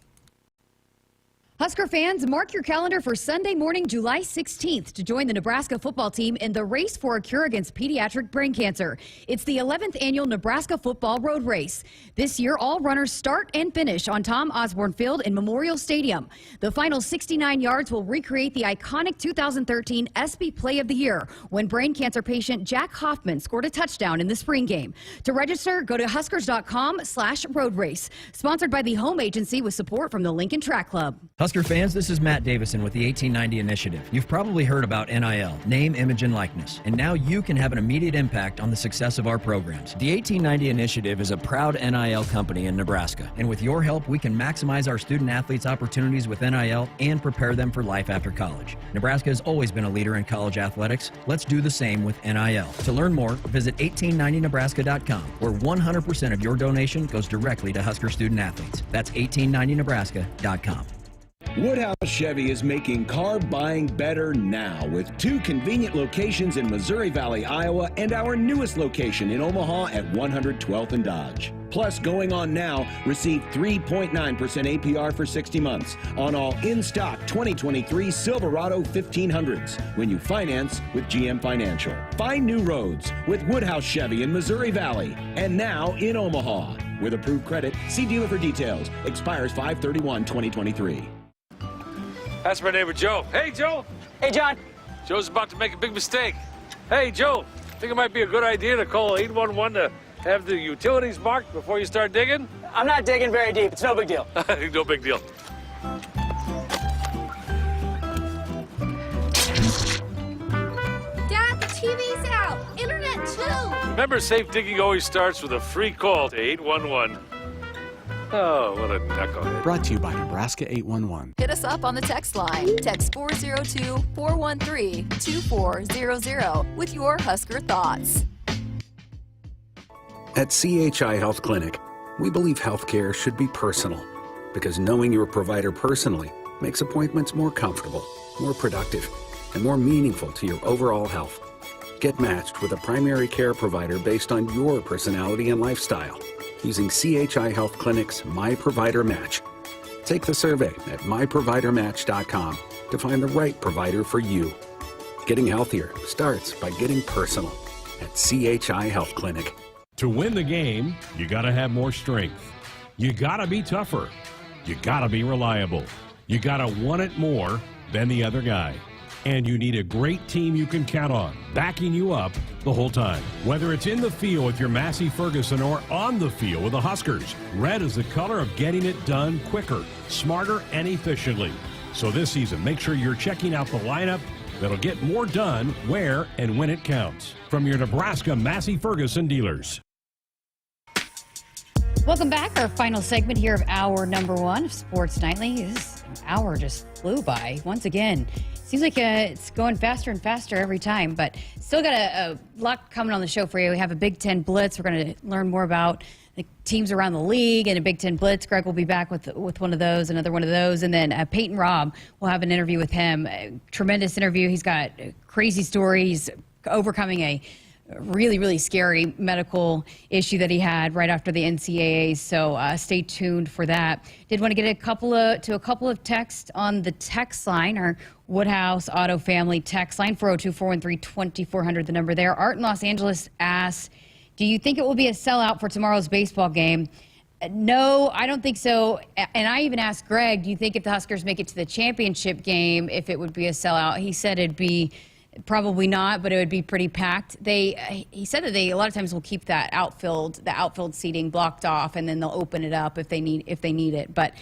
Husker fans, mark your calendar for Sunday morning, July 16th to join the Nebraska football team in the Race for a Cure Against Pediatric Brain Cancer. It's the 11th annual Nebraska Football Road Race. This year, all runners start and finish on Tom Osborne Field in Memorial Stadium. The final 69 yards will recreate the iconic 2013 ESPY Play of the Year when brain cancer patient Jack Hoffman scored a touchdown in the spring game. To register, go to huskers.com/road race. Sponsored by the Home Agency with support from the Lincoln Track Club. Husker fans, this is Matt Davison with the 1890 Initiative. You've probably heard about NIL, name, image, and likeness, and now you can have an immediate impact on the success of our programs. The 1890 Initiative is a proud NIL company in Nebraska, and with your help, we can maximize our student-athletes' opportunities with NIL and prepare them for life after college. Nebraska has always been a leader in college athletics. Let's do the same with NIL. To learn more, visit 1890nebraska.com, where 100% of your donation goes directly to Husker student-athletes. That's 1890nebraska.com. Woodhouse Chevy is making car buying better now with 2 convenient locations in Missouri Valley, Iowa, and our newest location in Omaha at 112th and Dodge. Plus, going on now, receive 3.9% APR for 60 months on all in-stock 2023 Silverado 1500s when you finance with GM Financial. Find new roads with Woodhouse Chevy in Missouri Valley and now in Omaha. With approved credit, see dealer for details. Expires 5/31/2023. That's my neighbor, Joe. Hey, Joe. Hey, John. Joe's about to make a big mistake. Hey, Joe, think it might be a good idea to call 811 to have the utilities marked before you start digging? I'm not digging very deep. It's no big deal. No big deal. Dad, the TV's out. Internet, too. Remember, safe digging always starts with a free call to 811. Oh, what a knucklehead. Brought to you by Nebraska 811. Hit us up on the text line. Text 402-413-2400 with your Husker thoughts. At CHI Health Clinic, we believe healthcare should be personal because knowing your provider personally makes appointments more comfortable, more productive, and more meaningful to your overall health. Get matched with a primary care provider based on your personality and lifestyle using CHI Health Clinic's My Provider Match. Take the survey at myprovidermatch.com to find the right provider for you. Getting healthier starts by getting personal at CHI Health Clinic. To win the game, you got to have more strength. You got to be tougher. You got to be reliable. You got to want it more than the other guy. And you need a great team you can count on, backing you up the whole time. Whether it's in the field with your Massey Ferguson or on the field with the Huskers, red is the color of getting it done quicker, smarter, and efficiently. So this season, make sure you're checking out the lineup that'll get more done where and when it counts. From your Nebraska Massey Ferguson dealers. Welcome back. Our final segment here of hour number 1 of Sports Nightly. This hour just flew by once again. Seems like it's going faster and faster every time, but still got a lot coming on the show for you. We have a Big Ten Blitz. We're going to learn more about the teams around the league and a Big Ten Blitz. Greg will be back with one of those, another one of those. And then Peyton Robb, we'll have an interview with him. A tremendous interview. He's got crazy stories, overcoming a really, really scary medical issue that he had right after the NCAA. So stay tuned for that. Did want to get a couple of texts on the text line, our Woodhouse Auto Family text line, 402-413-2400, the number there. Art in Los Angeles asks, do you think it will be a sellout for tomorrow's baseball game? No, I don't think so. And I even asked Greg, do you think if the Huskers make it to the championship game, if it would be a sellout? He said it'd be probably not, but it would be pretty packed. He said that they a lot of times will keep the outfield seating blocked off, and then they'll open it up if they need it. But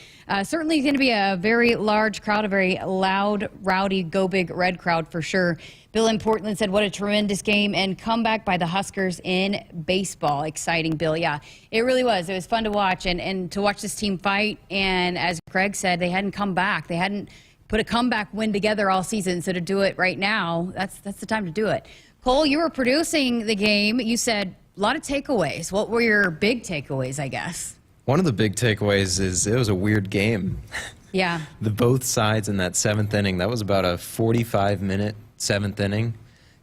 certainly going to be a very large crowd, a very loud, rowdy, go big red crowd for sure. Bill in Portland said, what a tremendous game and comeback by the Huskers in baseball. Exciting, Bill. Yeah, it really was. It was fun to watch and to watch this team fight. And as Greg said, they hadn't come back. They hadn't put a comeback win together all season. So to do it right now, that's the time to do it. Cole, you were producing the game. You said a lot of takeaways. What were your big takeaways, I guess? One of the big takeaways is it was a weird game. Yeah. Both sides in that 7th inning, that was about a 45-minute 7th inning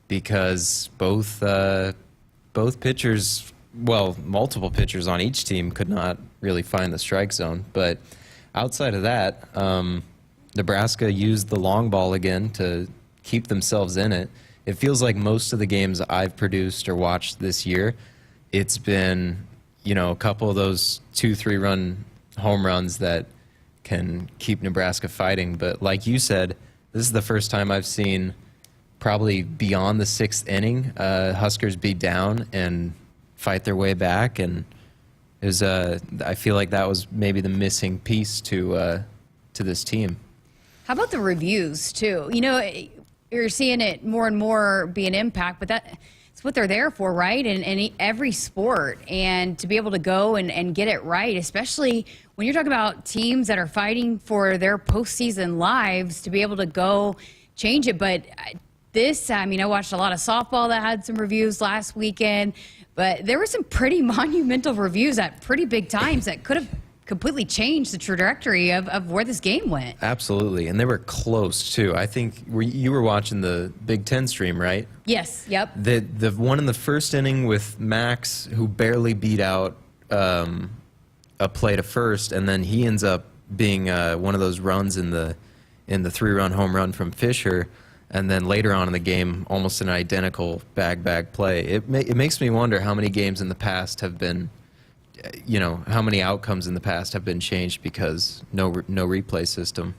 because both pitchers, well, multiple pitchers on each team could not really find the strike zone. But outside of that, Nebraska used the long ball again to keep themselves in it. It feels like most of the games I've produced or watched this year, it's been, a couple of those 2-3 run home runs that can keep Nebraska fighting. But like you said, this is the first time I've seen probably beyond the 6th inning, Huskers be down and fight their way back. And it was, I feel like that was maybe the missing piece to this team. How about the reviews, too? You know, you're seeing it more and more be an impact, but that's what they're there for, right? In every sport. And to be able to go and get it right, especially when you're talking about teams that are fighting for their postseason lives, to be able to go change it. But this, I mean, I watched a lot of softball that had some reviews last weekend, but there were some pretty monumental reviews at pretty big times that could have completely changed the trajectory of where this game went. Absolutely, and they were close too. I think you were watching the Big Ten stream, right? Yes, yep. The one in the first inning with Max, who barely beat out a play to first, and then he ends up being one of those runs in the 3-run home run from Fisher, and then later on in the game, almost an identical bag play. It makes me wonder how many games in the past have been, you know, how many outcomes in the past have been changed because no replay system.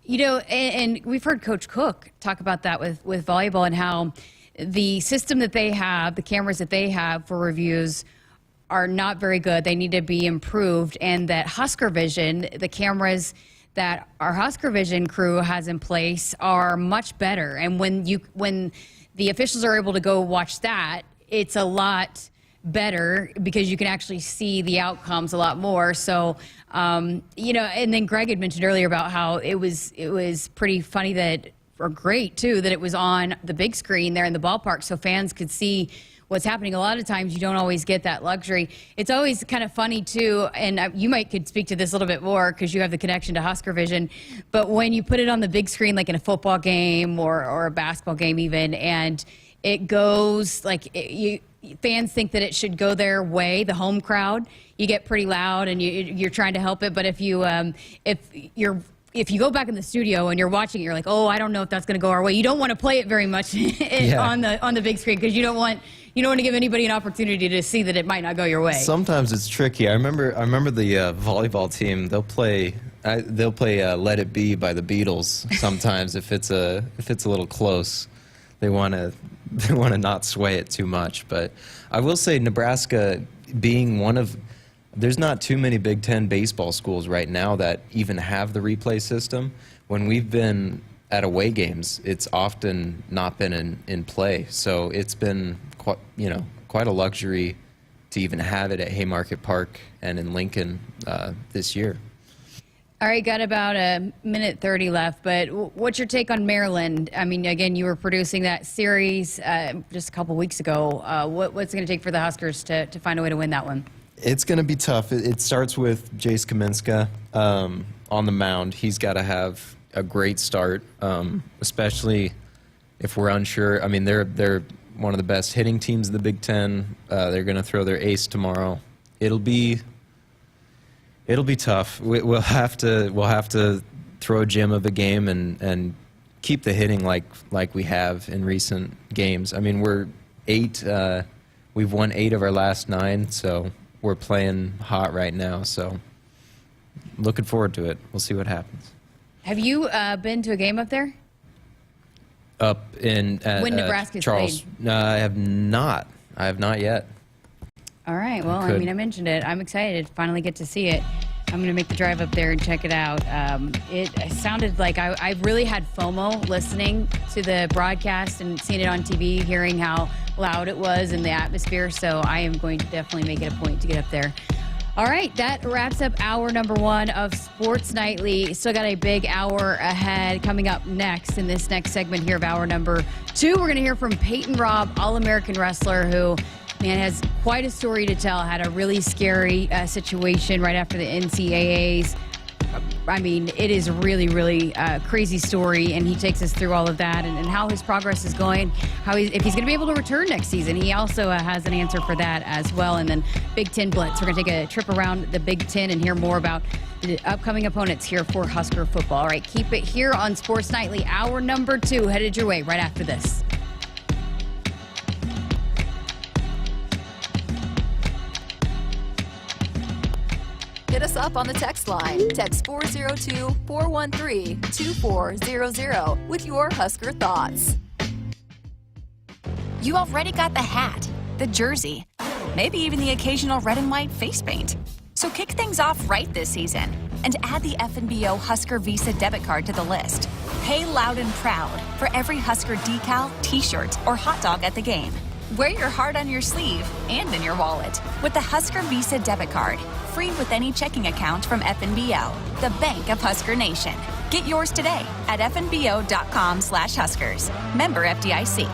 You know, and we've heard Coach Cook talk about that with volleyball and how the system that they have, the cameras that they have for reviews are not very good. They need to be improved, and that Husker Vision, the cameras that our Husker Vision crew has in place, are much better. And when the officials are able to go watch that, it's a lot better because you can actually see the outcomes a lot more. So, you know, and then Greg had mentioned earlier about how it was pretty funny that, or great too, that it was on the big screen there in the ballpark so fans could see what's happening. A lot of times you don't always get that luxury. It's always kind of funny too, and you could speak to this a little bit more because you have the connection to Husker Vision, but when you put it on the big screen, like in a football game or a basketball game even, and it goes like fans think that it should go their way, the home crowd, you get pretty loud and you're trying to help it. But if you go back in the studio and you're watching it, you're like, oh, I don't know if that's going to go our way. You don't want to play it very much on the big screen because you don't want to give anybody an opportunity to see that it might not go your way. Sometimes it's tricky. I remember the volleyball team. They'll play "Let It Be" by the Beatles. Sometimes if it's a little close, they want to not sway it too much. But I will say Nebraska being one of, there's not too many Big Ten baseball schools right now that even have the replay system. When we've been at away games, it's often not been in play. So it's been quite a luxury to even have it at Haymarket Park and in Lincoln this year. All right, got about a minute 30 left, but what's your take on Maryland? I mean, again, you were producing that series just a couple weeks ago. What's it going to take for the Huskers to find a way to win that one? It's going to be tough. It starts with Jace Kaminska on the mound. He's got to have a great start, especially if we're unsure. I mean, they're one of the best hitting teams in the Big Ten. They're going to throw their ace tomorrow. It'll be tough. We'll have to throw a gem of a game and keep the hitting like we have in recent games. I mean, we're 8. We've won 8 of our last 9, so we're playing hot right now. So looking forward to it. We'll see what happens. Have you been to a game up there? Up in when Nebraska's Charles? played? No, I have not. I have not yet. All right. Well, I mean, I mentioned it. I'm excited to finally get to see it. I'm going to make the drive up there and check it out. It sounded like I really had FOMO listening to the broadcast and seeing it on TV, hearing how loud it was in the atmosphere. So I am going to definitely make it a point to get up there. All right, that wraps up hour number 1 of Sports Nightly. Still got a big hour ahead. Coming up next in this next segment here of hour number 2, we're going to hear from Peyton Robb, All-American wrestler who, man, has quite a story to tell. Had a really scary situation right after the NCAAs. I mean, it is a really, really crazy story, and he takes us through all of that and how his progress is going, if he's going to be able to return next season. He also has an answer for that as well. And then Big Ten Blitz. We're going to take a trip around the Big Ten and hear more about the upcoming opponents here for Husker football. All right, keep it here on Sports Nightly. Hour number 2 headed your way right after this. Hit us up on the text line. Text 402-413-2400 with your Husker thoughts. You already got the hat, the jersey, maybe even the occasional red and white face paint. So kick things off right this season and add the FNBO Husker Visa debit card to the list. Pay loud and proud for every Husker decal, t-shirt, or hot dog at the game. Wear your heart on your sleeve and in your wallet with the Husker Visa debit card. Free with any checking account from FNBO, the bank of Husker Nation. Get yours today at fnbo.com/Huskers. Member FDIC.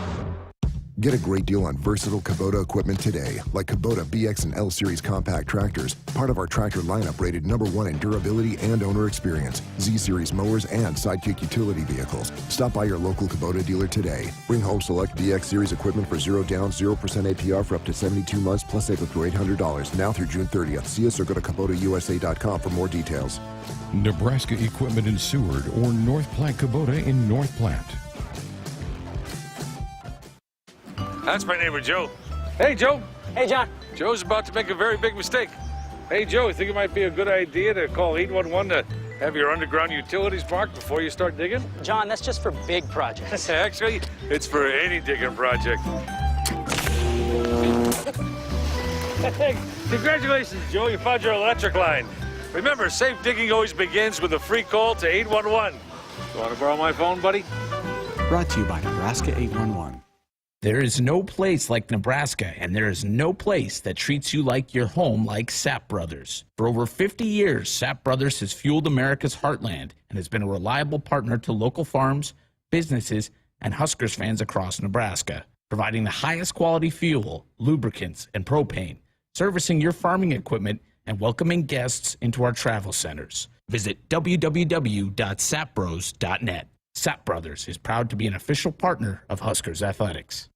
Get a great deal on versatile Kubota equipment today, like Kubota BX and L Series compact tractors, part of our tractor lineup rated #1 in durability and owner experience, Z Series mowers, and Sidekick utility vehicles. Stop by your local Kubota dealer today. Bring home select BX Series equipment for 0 down, 0% APR for up to 72 months, plus save up to $800 now through June 30th. See us or go to KubotaUSA.com for more details. Nebraska Equipment in Seward or North Platte Kubota in North Platte. That's my neighbor, Joe. Hey, Joe. Hey, John. Joe's about to make a very big mistake. Hey, Joe, you think it might be a good idea to call 811 to have your underground utilities marked before you start digging? John, that's just for big projects. Actually, it's for any digging project. Hey, congratulations, Joe. You found your electric line. Remember, safe digging always begins with a free call to 811. You want to borrow my phone, buddy? Brought to you by Nebraska 811. There is no place like Nebraska, and there is no place that treats you like your home like Sapp Brothers. For over 50 years, Sapp Brothers has fueled America's heartland and has been a reliable partner to local farms, businesses, and Huskers fans across Nebraska, providing the highest quality fuel, lubricants, and propane, servicing your farming equipment, and welcoming guests into our travel centers. Visit www.sappbros.net. Sapp Brothers is proud to be an official partner of Huskers Athletics.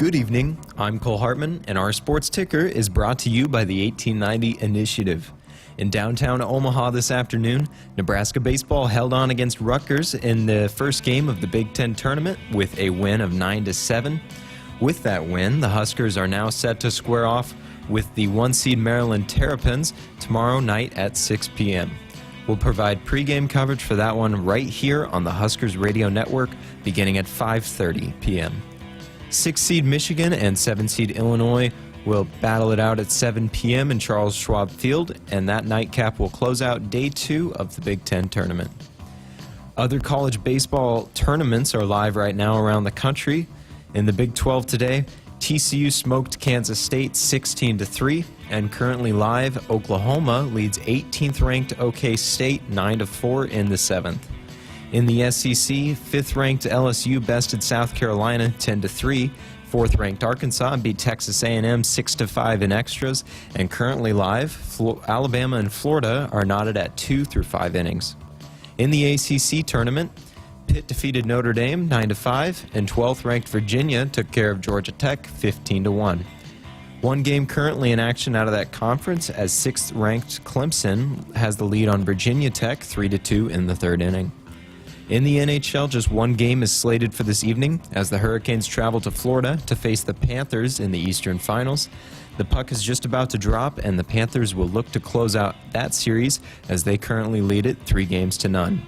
Good evening, I'm Cole Hartman, and our sports ticker is brought to you by the 1890 Initiative. In downtown Omaha this afternoon, Nebraska baseball held on against Rutgers in the first game of the Big Ten tournament with a win of 9-7. With that win, the Huskers are now set to square off with the 1-seed Maryland Terrapins tomorrow night at 6 p.m. We'll provide pregame coverage for that one right here on the Huskers Radio Network beginning at 5:30 p.m. 6-seed Michigan and 7-seed Illinois will battle it out at 7 p.m. in Charles Schwab Field, and that nightcap will close out day 2 of the Big Ten tournament. Other college baseball tournaments are live right now around the country. In the Big 12 today, TCU smoked Kansas State 16-3, and currently live, Oklahoma leads 18th-ranked OK State 9-4 in the 7th. In the SEC, 5th-ranked LSU bested South Carolina 10-3. 4th-ranked Arkansas beat Texas A&M 6-5 in extras. And currently live, Alabama and Florida are knotted at 2 through 5 innings. In the ACC tournament, Pitt defeated Notre Dame 9-5, and 12th-ranked Virginia took care of Georgia Tech 15-1. One game currently in action out of that conference as 6th-ranked Clemson has the lead on Virginia Tech 3-2 in the 3rd inning. In the NHL, just one game is slated for this evening as the Hurricanes travel to Florida to face the Panthers in the Eastern Finals. The puck is just about to drop, and the Panthers will look to close out that series as they currently lead it 3-0.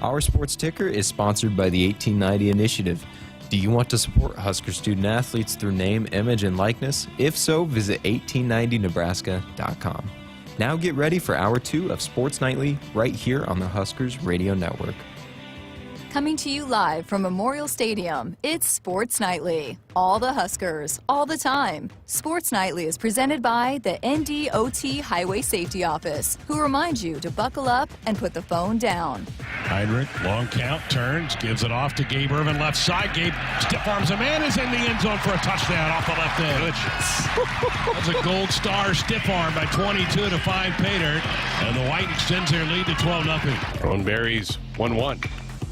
Our sports ticker is sponsored by the 1890 Initiative. Do you want to support Husker student athletes through name, image, and likeness? If so, visit 1890nebraska.com. Now get ready for Hour 2 of Sports Nightly right here on the Huskers Radio Network. Coming to you live from Memorial Stadium, it's Sports Nightly. All the Huskers, all the time. Sports Nightly is presented by the NDOT Highway Safety Office, who reminds you to buckle up and put the phone down. Heinrich, long count, turns, gives it off to Gabe Irvin, left side. Gabe stiff arms a man, is in the end zone for a touchdown off the left edge. That's a gold star stiff arm by 22 to find Peyton, and the White extends their lead to 12-0. Throwing berries, 1-1.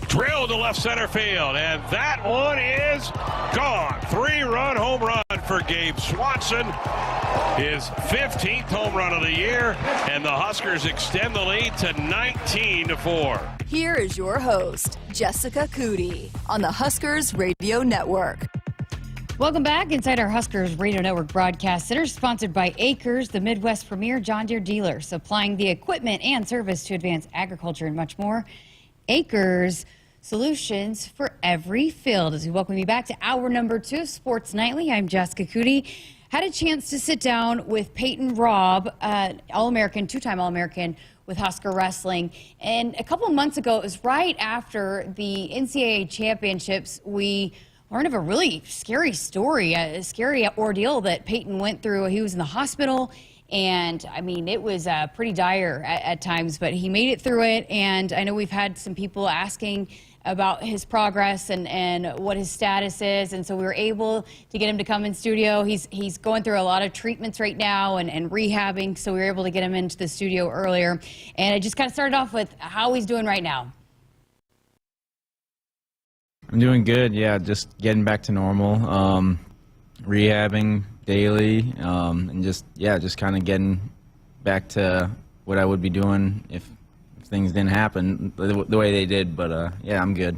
Drilled to left center field, and that one is gone. 3-run home run for Gabe Swanson. His 15th home run of the year, and the Huskers extend the lead to 19-4. Here is your host, Jessica Coody, on the Huskers Radio Network. Welcome back inside our Huskers Radio Network broadcast center, sponsored by Acres, the Midwest premier John Deere dealer, supplying the equipment and service to advance agriculture and much more. Acres, solutions for every field. As we welcome you back to hour number 2 of Sports Nightly, I'm Jessica Coody. Had a chance to sit down with Peyton Robb, All-American, 2-time All-American with Husker Wrestling. And a couple of months ago, it was right after the NCAA championships, we learned of a really scary story, a scary ordeal that Peyton went through. He was in the hospital, and I mean, it was pretty dire at times, but he made it through it. And I know we've had some people asking about his progress and what his status is, and so we were able to get him to come in studio. He's going through a lot of treatments right now and rehabbing, so we were able to get him into the studio earlier. And I just kind of started off with how he's doing right now. I'm doing good, yeah, just getting back to normal, rehabbing daily, and just kind of getting back to what I would be doing if things didn't happen the way they did, but yeah, I'm good.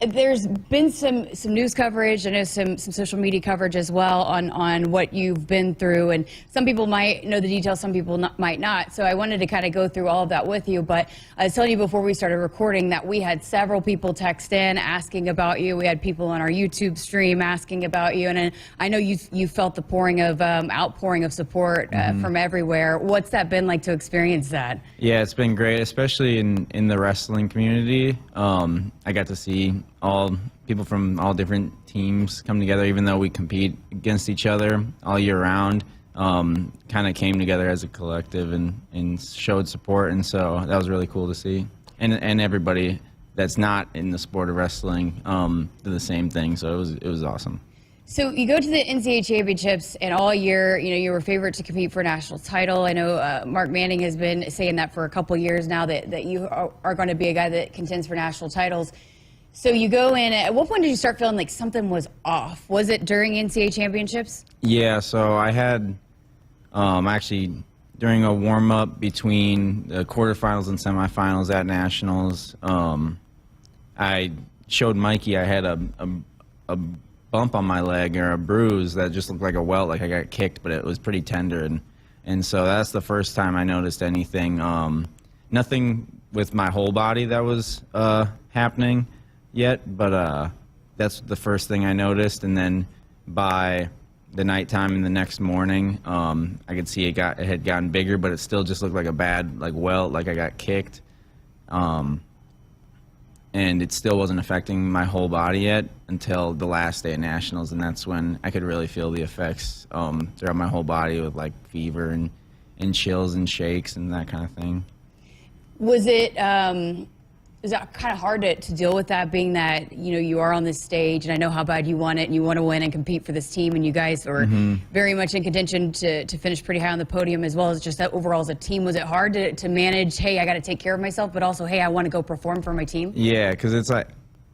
There's been some news coverage, I know some social media coverage as well on what you've been through, and some people might know the details, some people might not. So I wanted to kind of go through all of that with you, but I was telling you before we started recording that we had several people text in asking about you. We had people on our YouTube stream asking about you, and I know you felt the outpouring of support from everywhere. What's that been like to experience that? Yeah, it's been great, especially in the wrestling community. I got to see all people from all different teams come together, even though we compete against each other all year round. Kind of came together as a collective and showed support, and so that was really cool to see. And everybody that's not in the sport of wrestling did the same thing, so it was awesome. So you go to the NCAA championships, and all year, you were favored to compete for a national title. I know Mark Manning has been saying that for a couple years now, that you are going to be a guy that contends for national titles. So you go in. At what point did you start feeling like something was off? Was it during NCAA championships? Yeah, so I had actually during a warm-up between the quarterfinals and semifinals at Nationals, I showed Mikey I had a bump on my leg, or a bruise that just looked like a welt, like I got kicked, but it was pretty tender. And so that's the first time I noticed anything. Nothing with my whole body that was happening yet, but that's the first thing I noticed. And then by the nighttime and the next morning, I could see it had gotten bigger, but it still just looked like a bad welt, like I got kicked. And it still wasn't affecting my whole body yet until the last day of Nationals, and that's when I could really feel the effects throughout my whole body with like fever and chills and shakes and that kind of thing. Was it is that kind of hard to deal with that, being that, you know, you are on this stage, and I know how bad you want it, and you want to win and compete for this team, and you guys were very much in contention to finish pretty high on the podium, as well as just that overall as a team. Was it hard to manage, hey, I got to take care of myself, but also, hey, I want to go perform for my team? Yeah, because it's like,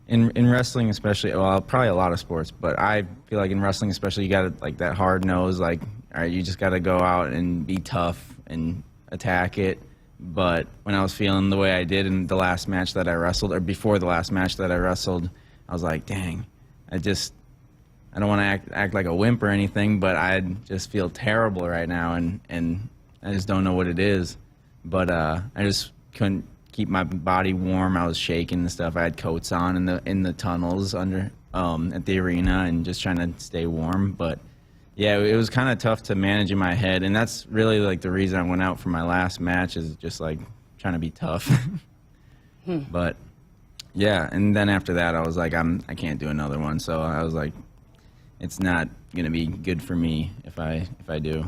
in wrestling especially, well, probably a lot of sports, but I feel like in wrestling especially, you got like that hard nose, like, all right, you just got to go out and be tough and attack it. But when I was feeling the way I did in the last match that I wrestled, or before the last match that I wrestled, I was like, dang, I don't want to act like a wimp or anything, but I just feel terrible right now, and I just don't know what it is. But I just couldn't keep my body warm. I was shaking and stuff. I had coats on in the tunnels under at the arena, and just trying to stay warm. But yeah, it was kind of tough to manage in my head, and that's really like the reason I went out for my last match, is just like trying to be tough. But yeah, and then after that, I was like, I can't do another one. So I was like, it's not gonna be good for me if I do.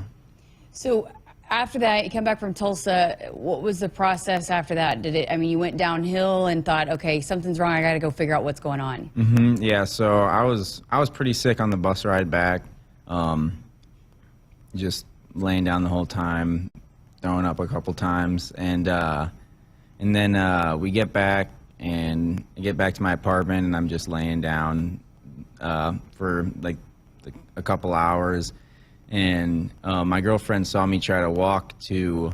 So after that, you come back from Tulsa. What was the process after that? You went downhill and thought, okay, something's wrong. I got to go figure out what's going on. Yeah, so I was pretty sick on the bus ride back. Just laying down the whole time, throwing up a couple times, and then we get back, and I get back to my apartment, and I'm just laying down for like a couple hours, and my girlfriend saw me try to walk to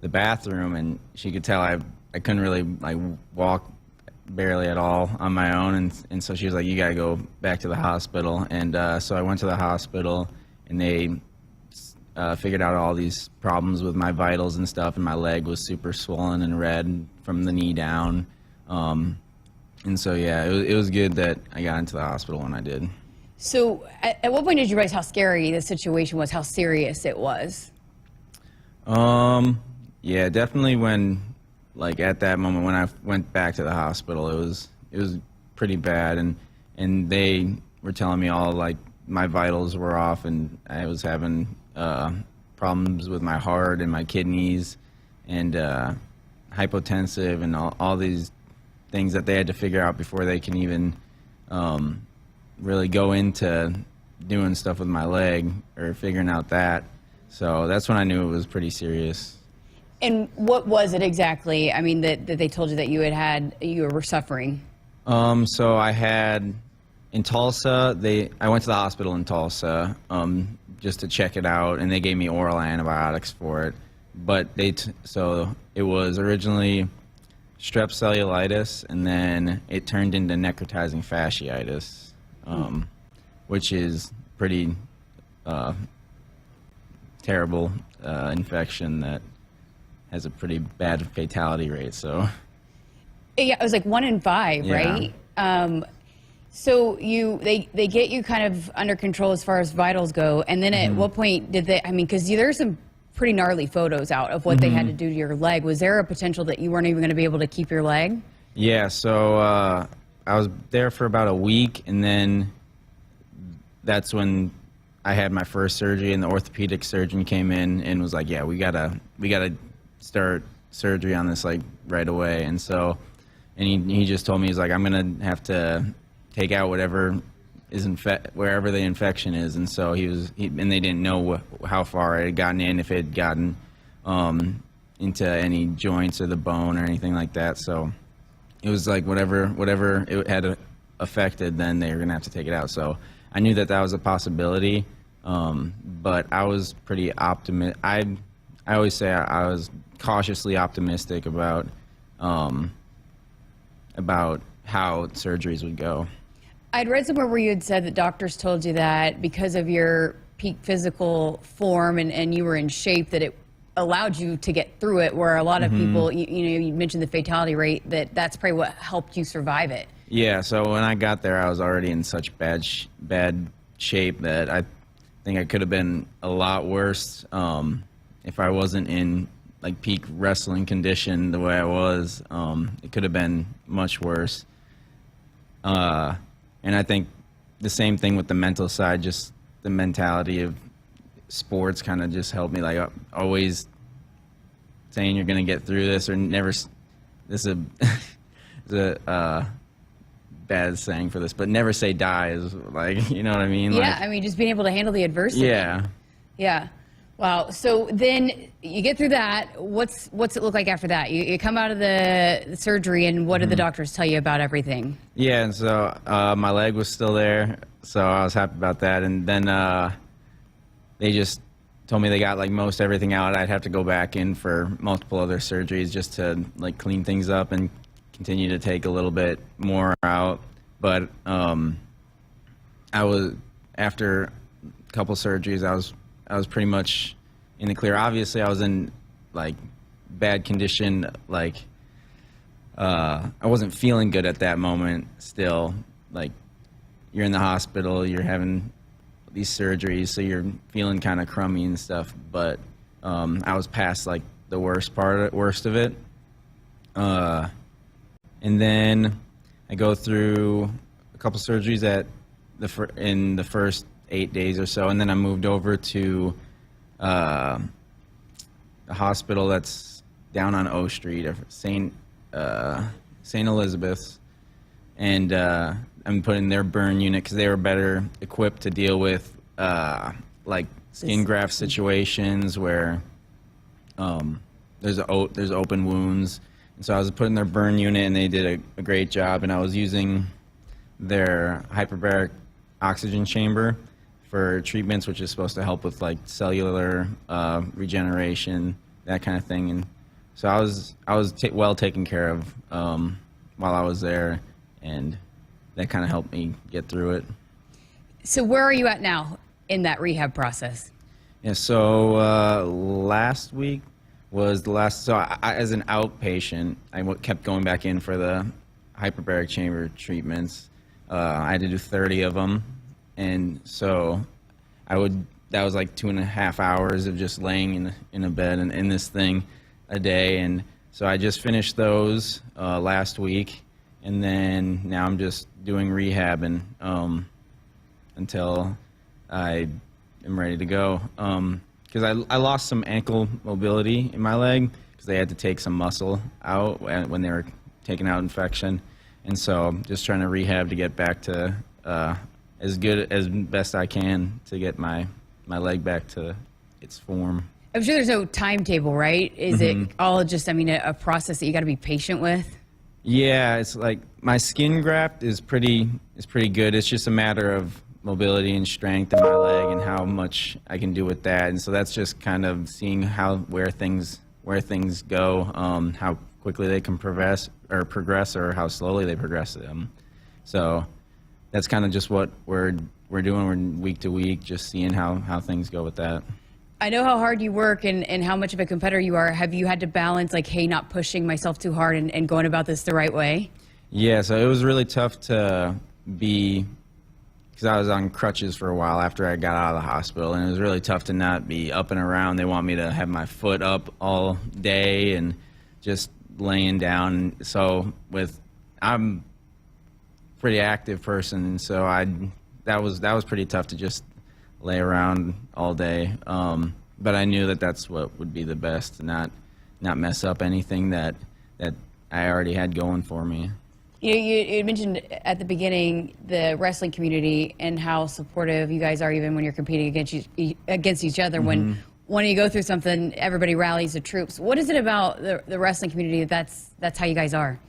the bathroom, and she could tell I couldn't really like walk barely at all on my own, and so she was like, you gotta go back to the hospital. And so I went to the hospital, and they figured out all these problems with my vitals and stuff, and my leg was super swollen and red from the knee down, and so yeah, it was good that I got into the hospital when I did. So at what point did you realize how scary the situation was, how serious it was? Yeah, definitely when, like at that moment when I went back to the hospital, it was pretty bad, and they were telling me all like my vitals were off, and I was having problems with my heart and my kidneys, and hypotensive, and all these things that they had to figure out before they can even really go into doing stuff with my leg or figuring out that. So that's when I knew it was pretty serious. And what was it exactly? I mean, that they told you that you were suffering? So I had, in Tulsa, I went to the hospital in Tulsa just to check it out, and they gave me oral antibiotics for it. But so it was originally strep cellulitis, and then it turned into necrotizing fasciitis, which is pretty terrible infection that has a pretty bad fatality rate. So yeah, it was like 1 in 5, yeah. Right? So they get you kind of under control as far as vitals go, and then at what point did they? I mean, because there's some pretty gnarly photos out of what they had to do to your leg. Was there a potential that you weren't even going to be able to keep your leg? Yeah. So I was there for about a week, and then that's when I had my first surgery, and the orthopedic surgeon came in and was like, "Yeah, we gotta start surgery on this like right away." And so, and he just told me, he's like, "I'm gonna have to take out whatever is wherever the infection is." And so and they didn't know how far it had gotten in, if it had gotten into any joints or the bone or anything like that. So it was like whatever it had affected, then they were gonna have to take it out. So I knew that was a possibility, but I was pretty optimistic. I always say I was cautiously optimistic about how surgeries would go. I'd read somewhere where you had said that doctors told you that because of your peak physical form and you were in shape, that it allowed you to get through it, where a lot of people, you mentioned the fatality rate, that's probably what helped you survive it. Yeah, so when I got there, I was already in such bad shape that I think I could have been a lot worse if I wasn't in like peak wrestling condition the way I was. It could have been much worse. And I think the same thing with the mental side, just the mentality of sports kind of just helped me, like always saying you're going to get through this, or never, this is a bad saying for this, but never say die is like, you know what I mean? Yeah, like, I mean, just being able to handle the adversity. Yeah. Yeah. Wow. So then you get through that. What's it look like after that? You come out of the surgery, and what did the doctors tell you about everything? Yeah, and so my leg was still there, so I was happy about that. And then they just told me they got like most everything out. I'd have to go back in for multiple other surgeries just to like clean things up and continue to take a little bit more out. But I was, after a couple surgeries, I was pretty much in the clear. Obviously, I was in like bad condition. Like I wasn't feeling good at that moment. Still, like you're in the hospital, you're having these surgeries, so you're feeling kind of crummy and stuff. But I was past like the worst of it. And then I go through a couple surgeries in the first 8 days or so, and then I moved over to a hospital that's down on O Street, St. Elizabeth's, and I'm put in their burn unit because they were better equipped to deal with like skin graft situations where there's open wounds. And so I was put in their burn unit, and they did a great job. And I was using their hyperbaric oxygen chamber for treatments, which is supposed to help with like cellular regeneration, that kind of thing. And so I was well taken care of while I was there, and that kind of helped me get through it. So where are you at now in that rehab process? Yeah, so last week was the last. So I, as an outpatient, I kept going back in for the hyperbaric chamber treatments. I had to do 30 of them. And so that was like 2.5 hours of just laying in a bed and in this thing a day. And so I just finished those last week. And then now I'm just doing rehab until I am ready to go. Because I lost some ankle mobility in my leg because they had to take some muscle out when they were taking out infection. And so I'm just trying to rehab to get back to as good as best I can to get my leg back to its form. I'm sure there's no timetable, right? Is it all just, a process that you got to be patient with? Yeah, it's like my skin graft is pretty good. It's just a matter of mobility and strength in my leg and how much I can do with that. And so that's just kind of seeing where things go, how quickly they can progress or how slowly they progress them. So that's kind of just what we're doing. We're week to week, just seeing how things go with that. I know how hard you work and how much of a competitor you are. Have you had to balance, like, hey, not pushing myself too hard and going about this the right way? Yeah, so it was really tough to be, because I was on crutches for a while after I got out of the hospital, and it was really tough to not be up and around. They want me to have my foot up all day and just laying down. So I'm a pretty active person, and so that was pretty tough to just lay around all day. But I knew that that's what would be the best, to not mess up anything that I already had going for me. You mentioned at the beginning the wrestling community and how supportive you guys are, even when you're competing against each other. Mm-hmm. When you go through something, everybody rallies the troops. What is it about the wrestling community that's how you guys are?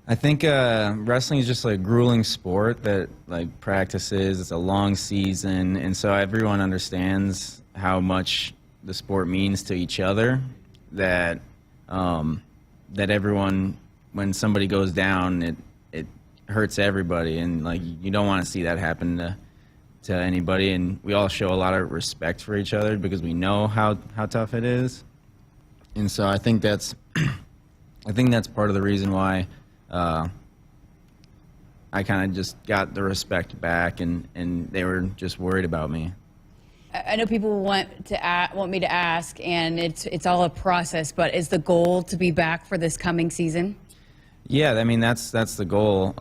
I think wrestling is just like a grueling sport that like practices. It's a long season, and so everyone understands how much the sport means to each other. That that everyone, when somebody goes down, it hurts everybody, and like you don't want to see that happen to anybody. And we all show a lot of respect for each other because we know how tough it is. And so I think that's part of the reason why. I kind of just got the respect back, and they were just worried about me. I know people want me to ask, and it's all a process. But is the goal to be back for this coming season? Yeah, I mean that's the goal.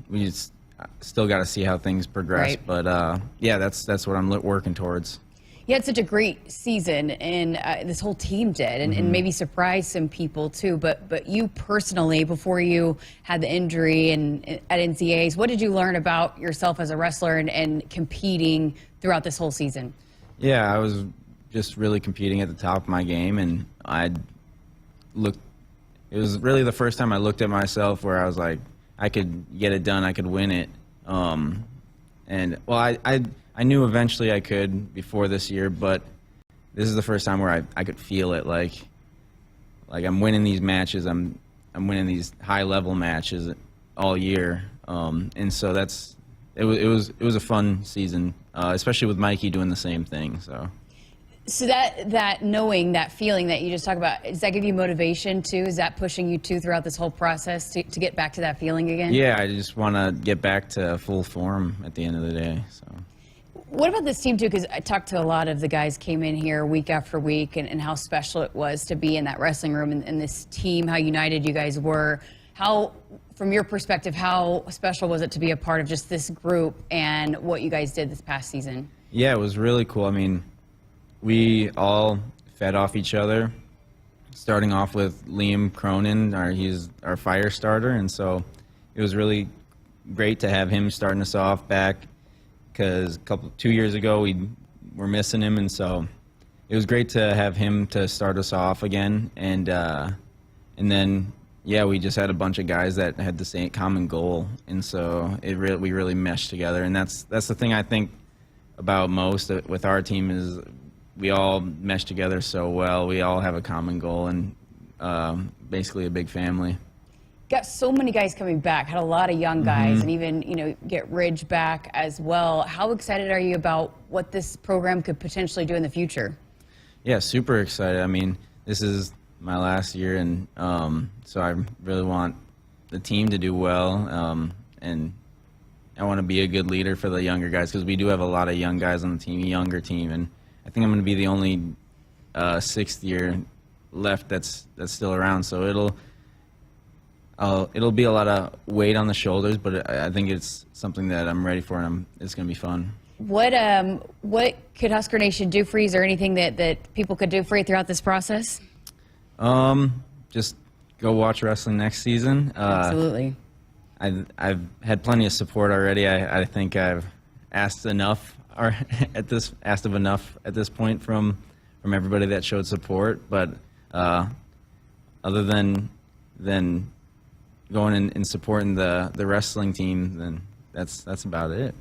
We just still got to see how things progress, right. But yeah, that's what I'm working towards. You had such a great season, and this whole team did, and maybe surprised some people too. But you personally, before you had the injury and at NCAAs, what did you learn about yourself as a wrestler and competing throughout this whole season? Yeah, I was just really competing at the top of my game, and it was really the first time I looked at myself where I was like, I could get it done, I could win it. And well, I knew eventually I could before this year, but this is the first time where I could feel it. Like I'm winning these matches, I'm winning these high level matches all year, and so it was a fun season, especially with Mikey doing the same thing. So that knowing, that feeling that you just talked about, does that give you motivation too? Is that pushing you too throughout this whole process to get back to that feeling again? Yeah, I just want to get back to full form at the end of the day. So. What about this team too? Because I talked to a lot of the guys came in here week after week, and how special it was to be in that wrestling room and this team, how united you guys were. How, from your perspective, how special was it to be a part of just this group and what you guys did this past season? Yeah, it was really cool. I mean, we all fed off each other, starting off with Liam Cronin, he's our fire starter, and so it was really great to have him starting us off back, because 2 years ago we were missing him, and so it was great to have him to start us off again. And then yeah, we just had a bunch of guys that had the same common goal, and so we really meshed together. And that's the thing I think about most with our team is we all mesh together so well. We all have a common goal and basically a big family. Got so many guys coming back, had a lot of young guys, and even, get Ridge back as well. How excited are you about what this program could potentially do in the future? Yeah, super excited. I mean, this is my last year, and so I really want the team to do well, and I want to be a good leader for the younger guys, because we do have a lot of young guys on the team, a younger team, and I think I'm going to be the only sixth year left that's still around, so it'll be a lot of weight on the shoulders, but I think it's something that I'm ready for, and it's going to be fun. What could Husker Nation do for you? Is there anything that people could do for you throughout this process? Just go watch wrestling next season. Absolutely. I've had plenty of support already. I think I've asked enough at this point from everybody that showed support. But other than going and supporting the wrestling team, then that's about it.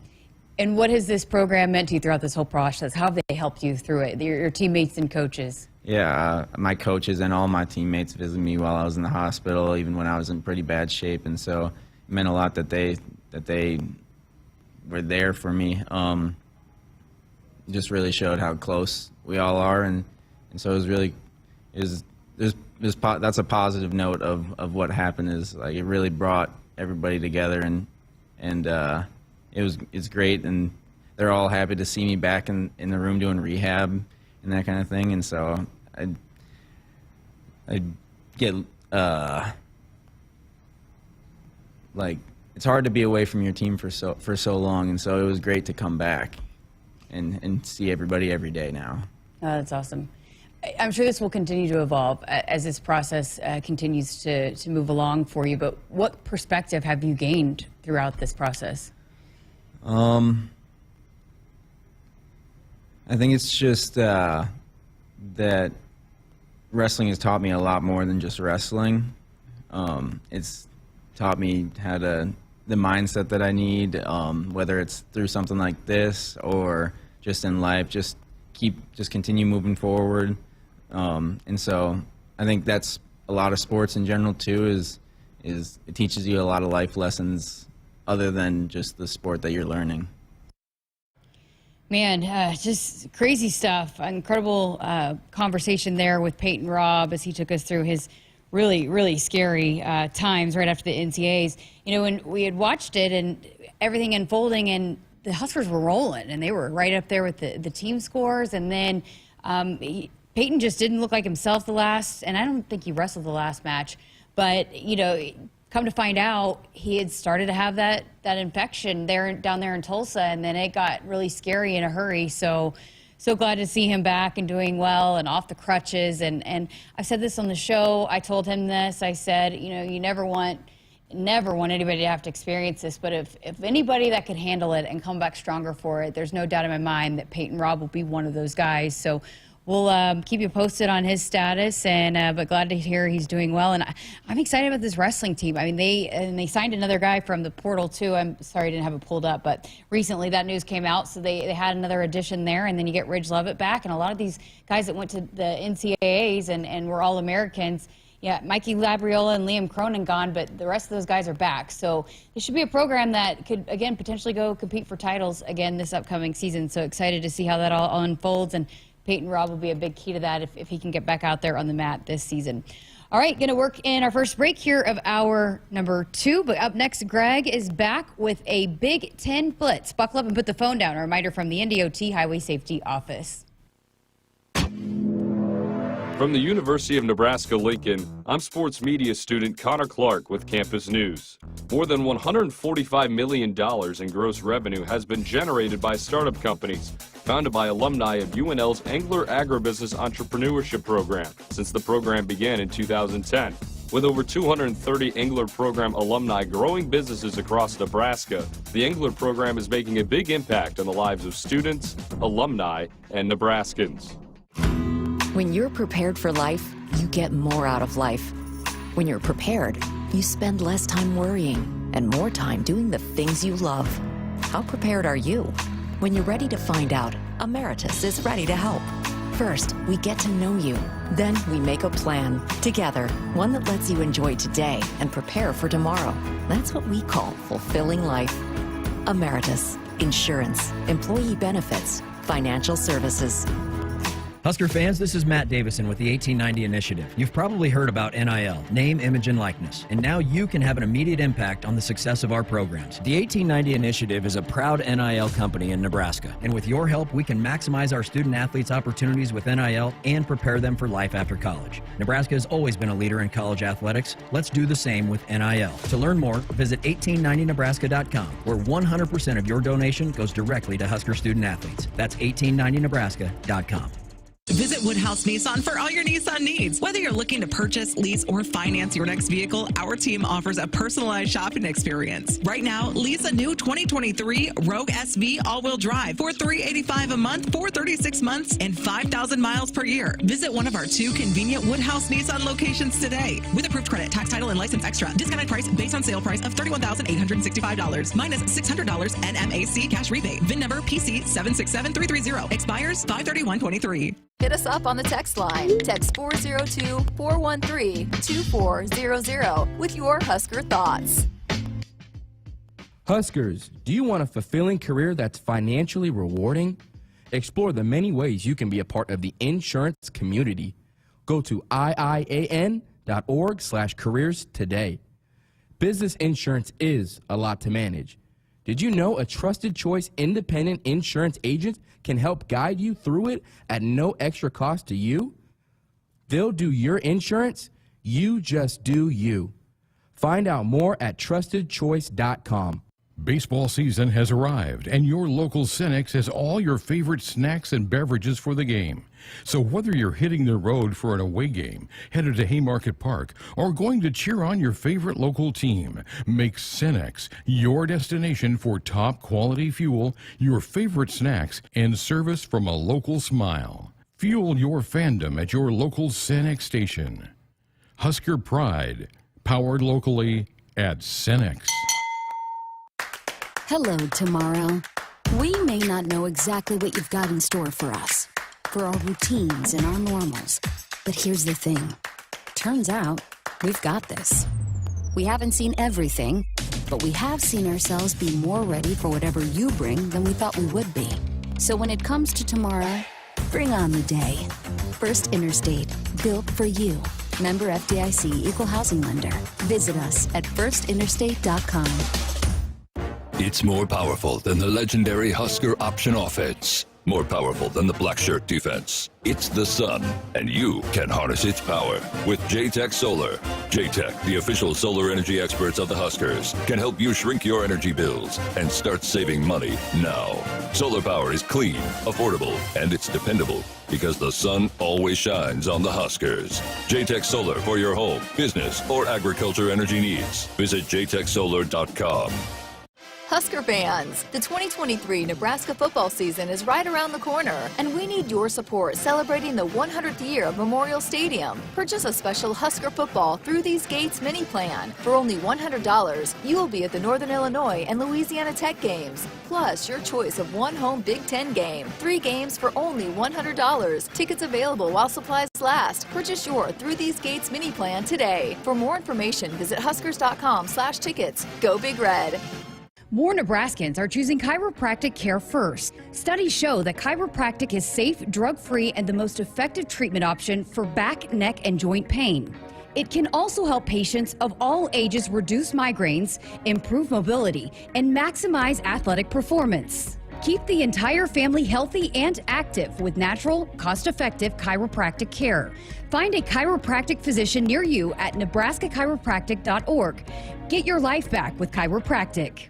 And what has this program meant to you throughout this whole process? How have they helped you through it, your teammates and coaches? Yeah, my coaches and all my teammates visited me while I was in the hospital, even when I was in pretty bad shape, and so it meant a lot that they were there for me. Just really showed how close we all are, and so that's a positive note of what happened. Is like it really brought everybody together, and it's great, and they're all happy to see me back in the room doing rehab and that kind of thing. And so I get like it's hard to be away from your team for so long, and so it was great to come back and see everybody every day now. Oh, that's awesome. I'm sure this will continue to evolve as this process continues to move along for you, but what perspective have you gained throughout this process? I think it's just that wrestling has taught me a lot more than just wrestling. It's taught me how to, the mindset that I need, whether it's through something like this or just in life, just continue moving forward. And so I think that's a lot of sports in general too, is it teaches you a lot of life lessons other than just the sport that you're learning. Man, just crazy stuff. Incredible conversation there with Peyton Robb as he took us through his really, really scary times right after the NCAAs. You know, when we had watched it and everything unfolding, and the Huskers were rolling, and they were right up there with the team scores. And then Peyton just didn't look like himself and I don't think he wrestled the last match. But, you know, come to find out, he had started to have that infection down there in Tulsa, and then it got really scary in a hurry. So glad to see him back and doing well and off the crutches. And I said this on the show. I told him this. I said, you know, you never want anybody to have to experience this, but if anybody that could handle it and come back stronger for it, there's no doubt in my mind that Peyton Robb will be one of those guys. So we'll keep you posted on his status, but glad to hear he's doing well. And I'm excited about this wrestling team. I mean, they signed another guy from the portal too. I'm sorry I didn't have it pulled up, but recently that news came out, so they had another addition there. And then you get Ridge Lovett back, and a lot of these guys that went to the NCAAs and were all Americans. Yeah, Mikey Labriola and Liam Cronin gone, but the rest of those guys are back. So this should be a program that could, again, potentially go compete for titles again this upcoming season. So excited to see how that all unfolds. And Peyton Robb will be a big key to that if he can get back out there on the mat this season. All right, going to work in our first break here of hour number 2. But up next, Greg is back with a Big Ten Blitz. Buckle up and put the phone down. A reminder from the NDOT Highway Safety Office. From the University of Nebraska-Lincoln, I'm sports media student Connor Clark with Campus News. More than $145 million in gross revenue has been generated by startup companies, founded by alumni of UNL's Angler Agribusiness Entrepreneurship Program since the program began in 2010. With over 230 Angler Program alumni growing businesses across Nebraska, the Angler Program is making a big impact on the lives of students, alumni, and Nebraskans. When you're prepared for life, you get more out of life. When you're prepared, you spend less time worrying and more time doing the things you love. How prepared are you? When you're ready to find out, Emeritus is ready to help. First, we get to know you. Then we make a plan together, one that lets you enjoy today and prepare for tomorrow. That's what we call fulfilling life. Emeritus, insurance, employee benefits, financial services. Husker fans, this is Matt Davison with the 1890 Initiative. You've probably heard about NIL, name, image, and likeness, and now you can have an immediate impact on the success of our programs. The 1890 Initiative is a proud NIL company in Nebraska, and with your help, we can maximize our student athletes' opportunities with NIL and prepare them for life after college. Nebraska has always been a leader in college athletics. Let's do the same with NIL. To learn more, visit 1890nebraska.com, where 100% of your donation goes directly to Husker student athletes. That's 1890nebraska.com. Visit Woodhouse Nissan for all your Nissan needs. Whether you're looking to purchase, lease, or finance your next vehicle, our team offers a personalized shopping experience. Right now, lease a new 2023 Rogue SV all-wheel drive for $385 a month for 36 months and 5,000 miles per year. Visit one of our 2 convenient Woodhouse Nissan locations today. With approved credit, tax title, and license extra. Discounted price based on sale price of $31,865 minus $600 NMAC cash rebate. VIN number PC 767330. Expires 5/31/23. Hit us up on the text line. Text 402-413-2400 with your Husker thoughts. Huskers, do you want a fulfilling career that's financially rewarding? Explore the many ways you can be a part of the insurance community. Go to iian.org/careers today. Business insurance is a lot to manage. Did you know a trusted choice independent insurance agent can help guide you through it at no extra cost to you? They'll do your insurance. You just do you. Find out more at trustedchoice.com. Baseball season has arrived, and your local Cenex has all your favorite snacks and beverages for the game. So whether you're hitting the road for an away game, headed to Haymarket Park, or going to cheer on your favorite local team, make Cenex your destination for top quality fuel, your favorite snacks, and service from a local smile. Fuel your fandom at your local Cenex station. Husker Pride, powered locally, at Cenex. Hello, tomorrow. We may not know exactly what you've got in store for us, for our routines and our normals. But here's the thing. Turns out, we've got this. We haven't seen everything, but we have seen ourselves be more ready for whatever you bring than we thought we would be. So when it comes to tomorrow, bring on the day. First Interstate, built for you. Member FDIC, Equal Housing Lender. Visit us at firstinterstate.com. It's more powerful than the legendary Husker option offense. More powerful than the black shirt defense. It's the sun, and you can harness its power with J-Tech Solar. J-Tech, the official solar energy experts of the Huskers, can help you shrink your energy bills and start saving money now. Solar power is clean, affordable, and it's dependable because the sun always shines on the Huskers. J-Tech Solar for your home, business, or agriculture energy needs. Visit jtechsolar.com. Husker fans, the 2023 Nebraska football season is right around the corner, and we need your support celebrating the 100th year of Memorial Stadium. Purchase a special Husker football through these Gates mini plan. For only $100, you will be at the Northern Illinois and Louisiana Tech games, plus your choice of one home Big Ten game. 3 games for only $100. Tickets available while supplies last. Purchase your Through These Gates mini plan today. For more information, visit huskers.com/tickets. Go Big Red. More Nebraskans are choosing chiropractic care first. Studies show that chiropractic is safe, drug-free, and the most effective treatment option for back, neck, and joint pain. It can also help patients of all ages reduce migraines, improve mobility, and maximize athletic performance. Keep the entire family healthy and active with natural, cost-effective chiropractic care. Find a chiropractic physician near you at nebraska-chiropractic.org. Get your life back with chiropractic.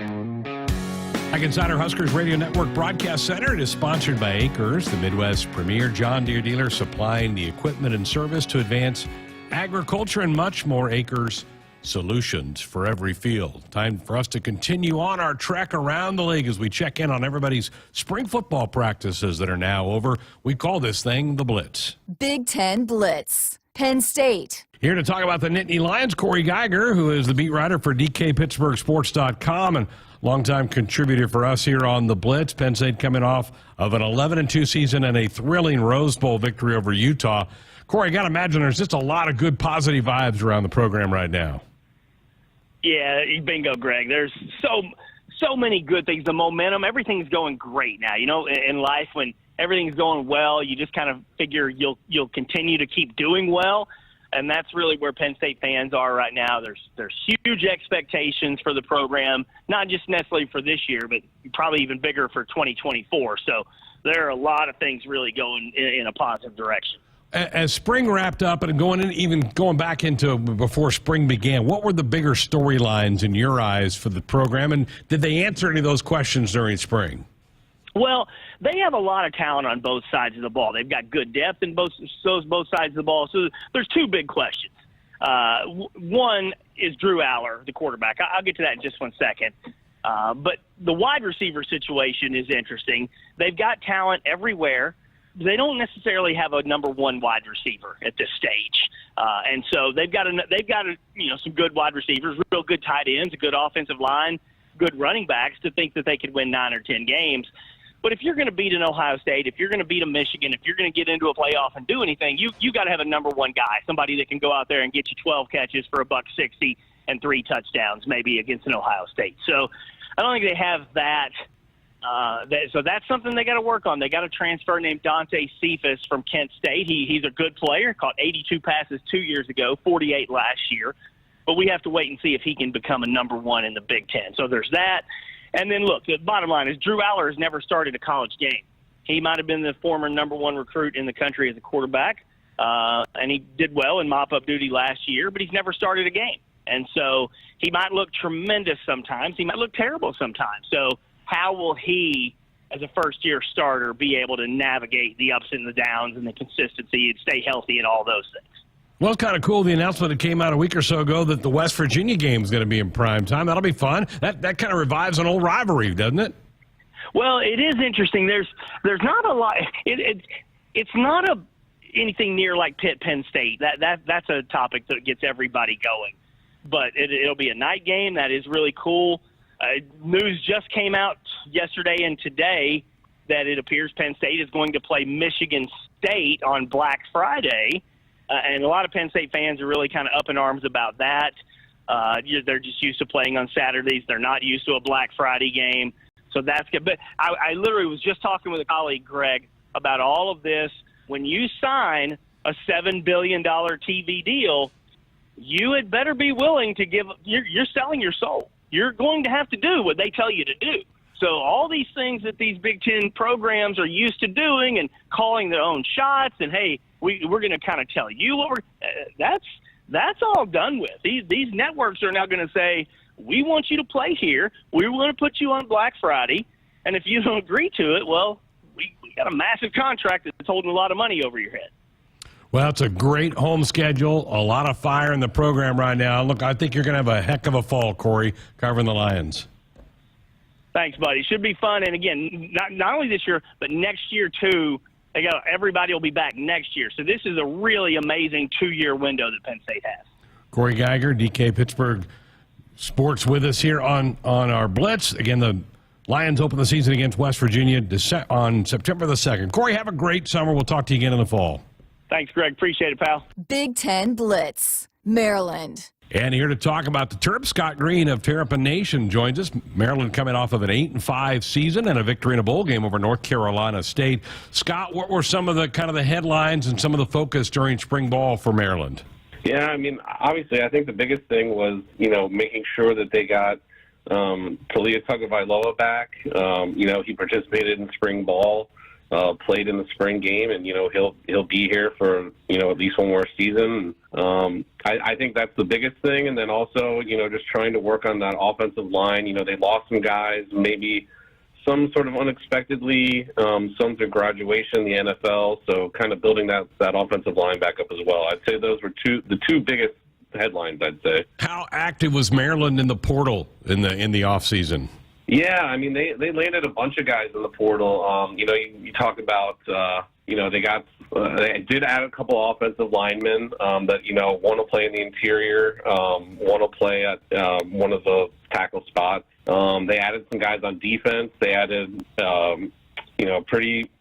Back inside our Huskers Radio Network Broadcast Center, it is sponsored by Acres, the Midwest's premier John Deere dealer supplying the equipment and service to advance agriculture and much more. Acres, solutions for every field. Time for us to continue on our trek around the league as we check in on everybody's spring football practices that are now over. We call this thing the Blitz. Big Ten Blitz. Penn State. Here to talk about the Nittany Lions, Corey Geiger, who is the beat writer for DKPittsburghSports.com and longtime contributor for us here on the Blitz. Penn State coming off of an 11-2 season and a thrilling Rose Bowl victory over Utah. Corey, I got to imagine there's just a lot of good positive vibes around the program right now. Yeah, bingo, Greg. There's so many good things. The momentum, everything's going great now. You know, in life, when everything's going well, you just kind of figure you'll continue to keep doing well. And that's really where Penn State fans are right now. There's huge expectations for the program, not just necessarily for this year, but probably even bigger for 2024. So there are a lot of things really going in a positive direction. As spring wrapped up and even going back into before spring began, what were the bigger storylines in your eyes for the program, and did they answer any of those questions during spring? Well, they have a lot of talent on both sides of the ball. They've got good depth in both sides of the ball. So there's 2 big questions. One is Drew Aller, the quarterback. I'll get to that in just 1 second. But the wide receiver situation is interesting. They've got talent everywhere. They don't necessarily have a number 1 wide receiver at this stage. And so they've got some good wide receivers, real good tight ends, a good offensive line, good running backs to think that they could win 9 or 10 games. But if you're going to beat an Ohio State, if you're going to beat a Michigan, if you're going to get into a playoff and do anything, you got to have a number 1 guy, somebody that can go out there and get you 12 catches for $160 and 3 touchdowns, maybe against an Ohio State. So I don't think they have that. So that's something they got to work on. They got a transfer named Dante Cephas from Kent State. He's a good player, caught 82 passes 2 years ago, 48 last year. But we have to wait and see if he can become a number 1 in the Big Ten. So there's that. And then, look, the bottom line is Drew Aller has never started a college game. He might have been the former number 1 recruit in the country as a quarterback, and he did well in mop-up duty last year, but he's never started a game. And so he might look tremendous sometimes. He might look terrible sometimes. So how will he, as a first-year starter, be able to navigate the ups and the downs and the consistency and stay healthy and all those things? Well, it's kind of cool, the announcement that came out a week or so ago that the West Virginia game is going to be in prime time. That'll be fun. That kind of revives an old rivalry, doesn't it? Well, it is interesting. There's not a lot. It's not anything near like Pitt Penn State. That's a topic that gets everybody going. but it'll be a night game. That is really cool. News just came out yesterday and today that it appears Penn State is going to play Michigan State on Black Friday, and a lot of Penn State fans are really kind of up in arms about that. They're just used to playing on Saturdays. They're not used to a Black Friday game, so that's good. But I literally was just talking with a colleague, Greg, about all of this. When you sign a $7 billion TV deal, you had better be willing to give – you're selling your soul. You're going to have to do what they tell you to do. So all these things that these Big Ten programs are used to doing and calling their own shots and, hey, we're going to kind of tell you what that's all done with. These networks are now going to say, we want you to play here. We want to put you on Black Friday. And if you don't agree to it, well, we got a massive contract that's holding a lot of money over your head. Well, it's a great home schedule, a lot of fire in the program right now. Look, I think you're going to have a heck of a fall, Corey, covering the Lions. Thanks, buddy. Should be fun. And, again, not only this year, but next year, too. Everybody will be back next year. So this is a really amazing 2-year window that Penn State has. Corey Geiger, DK Pittsburgh Sports with us here on our Blitz. Again, the Lions open the season against West Virginia on September the 2nd. Corey, have a great summer. We'll talk to you again in the fall. Thanks, Greg. Appreciate it, pal. Big Ten Blitz, Maryland. And here to talk about the Terps, Scott Green of Terrapin Nation joins us. Maryland coming off of an 8-5 season and a victory in a bowl game over North Carolina State. Scott, what were some of the kind of the headlines and some of the focus during spring ball for Maryland? Yeah, I mean, obviously, I think the biggest thing was, making sure that they got Talia Tagovailoa back. He participated in spring ball. Played in the spring game, and he'll be here for at least one more season. I think that's the biggest thing, and then also just trying to work on that offensive line. They lost some guys, maybe some sort of unexpectedly, some through graduation in the NFL. So kind of building that offensive line back up as well. I'd say those were the two biggest headlines. I'd say. How active was Maryland in the portal in the off season? Yeah, I mean, they landed a bunch of guys in the portal. You talk about, they did add a couple offensive linemen that, one will play in the interior, one will play at one of the tackle spots. They added some guys on defense. They added,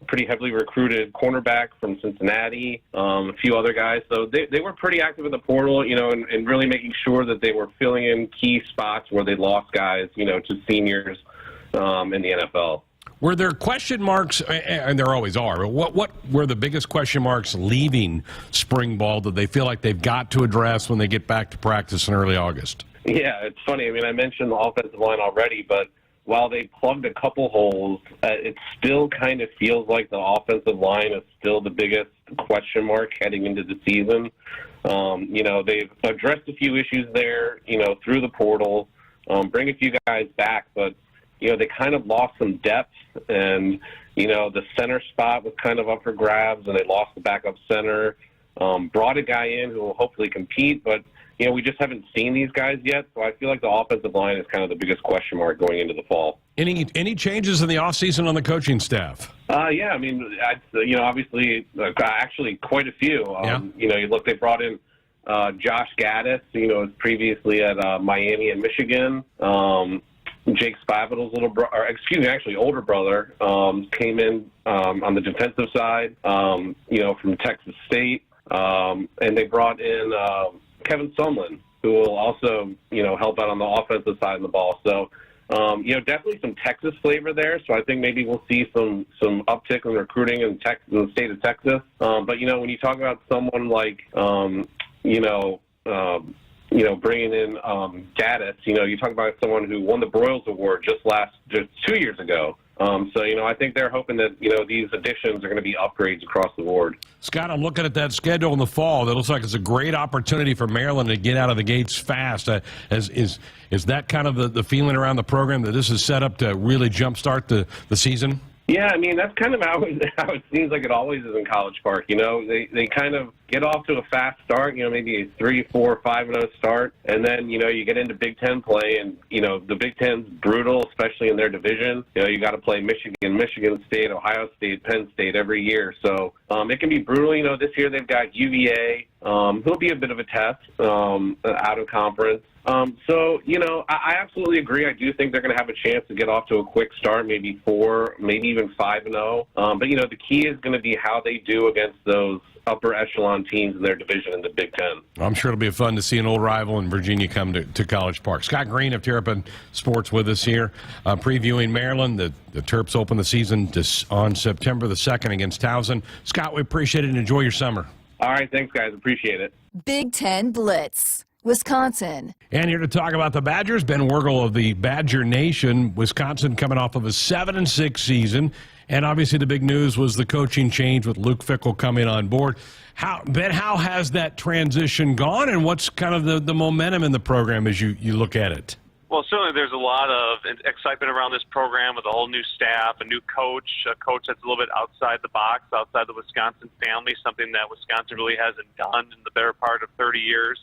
pretty heavily recruited cornerback from Cincinnati, a few other guys. So they were pretty active in the portal, and really making sure that they were filling in key spots where they lost guys, to seniors in the NFL. Were there question marks, and there always are, but what were the biggest question marks leaving spring ball that they feel like they've got to address when they get back to practice in early August? Yeah, it's funny. I mean, I mentioned the offensive line already, but while they plugged a couple holes, it still kind of feels like the offensive line is still the biggest question mark heading into the season. They've addressed a few issues there, through the portal, bring a few guys back, but, they kind of lost some depth, and, the center spot was kind of up for grabs, and they lost the backup center, brought a guy in who will hopefully compete, but we just haven't seen these guys yet, so I feel like the offensive line is kind of the biggest question mark going into the fall. Any changes in the offseason on the coaching staff? Yeah, I mean, obviously, actually quite a few. They brought in Josh Gaddis, was previously at Miami and Michigan. Jake Spavital's older brother, came in on the defensive side, from Texas State, and they brought in Kevin Sumlin, who will also, help out on the offensive side of the ball. So, definitely some Texas flavor there. So I think maybe we'll see some uptick in recruiting in the state of Texas. But, when you talk about someone like, bringing in Gaddis, you talk about someone who won the Broyles Award just 2 years ago. I think they're hoping that, these additions are going to be upgrades across the board. Scott, I'm looking at that schedule in the fall. That looks like it's a great opportunity for Maryland to get out of the gates fast. Is that kind of the feeling around the program, that this is set up to really jumpstart the season? Yeah, I mean, that's kind of how it seems like it always is in College Park. They kind of get off to a fast start, maybe a 3-4, 5-0 start, and then, you get into Big Ten play, and, the Big Ten's brutal, especially in their division. You got to play Michigan State, Ohio State, Penn State every year. So it can be brutal. This year they've got UVA, who'll be a bit of a test out of conference. I absolutely agree. I do think they're going to have a chance to get off to a quick start, maybe 4, maybe even 5-0. But, the key is going to be how they do against those upper echelon teams in their division in the Big Ten. I'm sure it'll be fun to see an old rival in Virginia come to College Park. Scott Green of Terrapin Sports with us here, previewing Maryland. The Terps open the season on September the 2nd against Towson. Scott, we appreciate it and enjoy your summer. All right, thanks, guys. Appreciate it. Big Ten Blitz, Wisconsin. And here to talk about the Badgers, Ben Wergel of the Badger Nation. Wisconsin coming off of a 7-6 season. And obviously the big news was the coaching change with Luke Fickell coming on board. Ben, how has that transition gone, and what's kind of the momentum in the program as you look at it? Well, certainly there's a lot of excitement around this program with a whole new staff, a new coach, a coach that's a little bit outside the box, outside the Wisconsin family, something that Wisconsin really hasn't done in the better part of 30 years.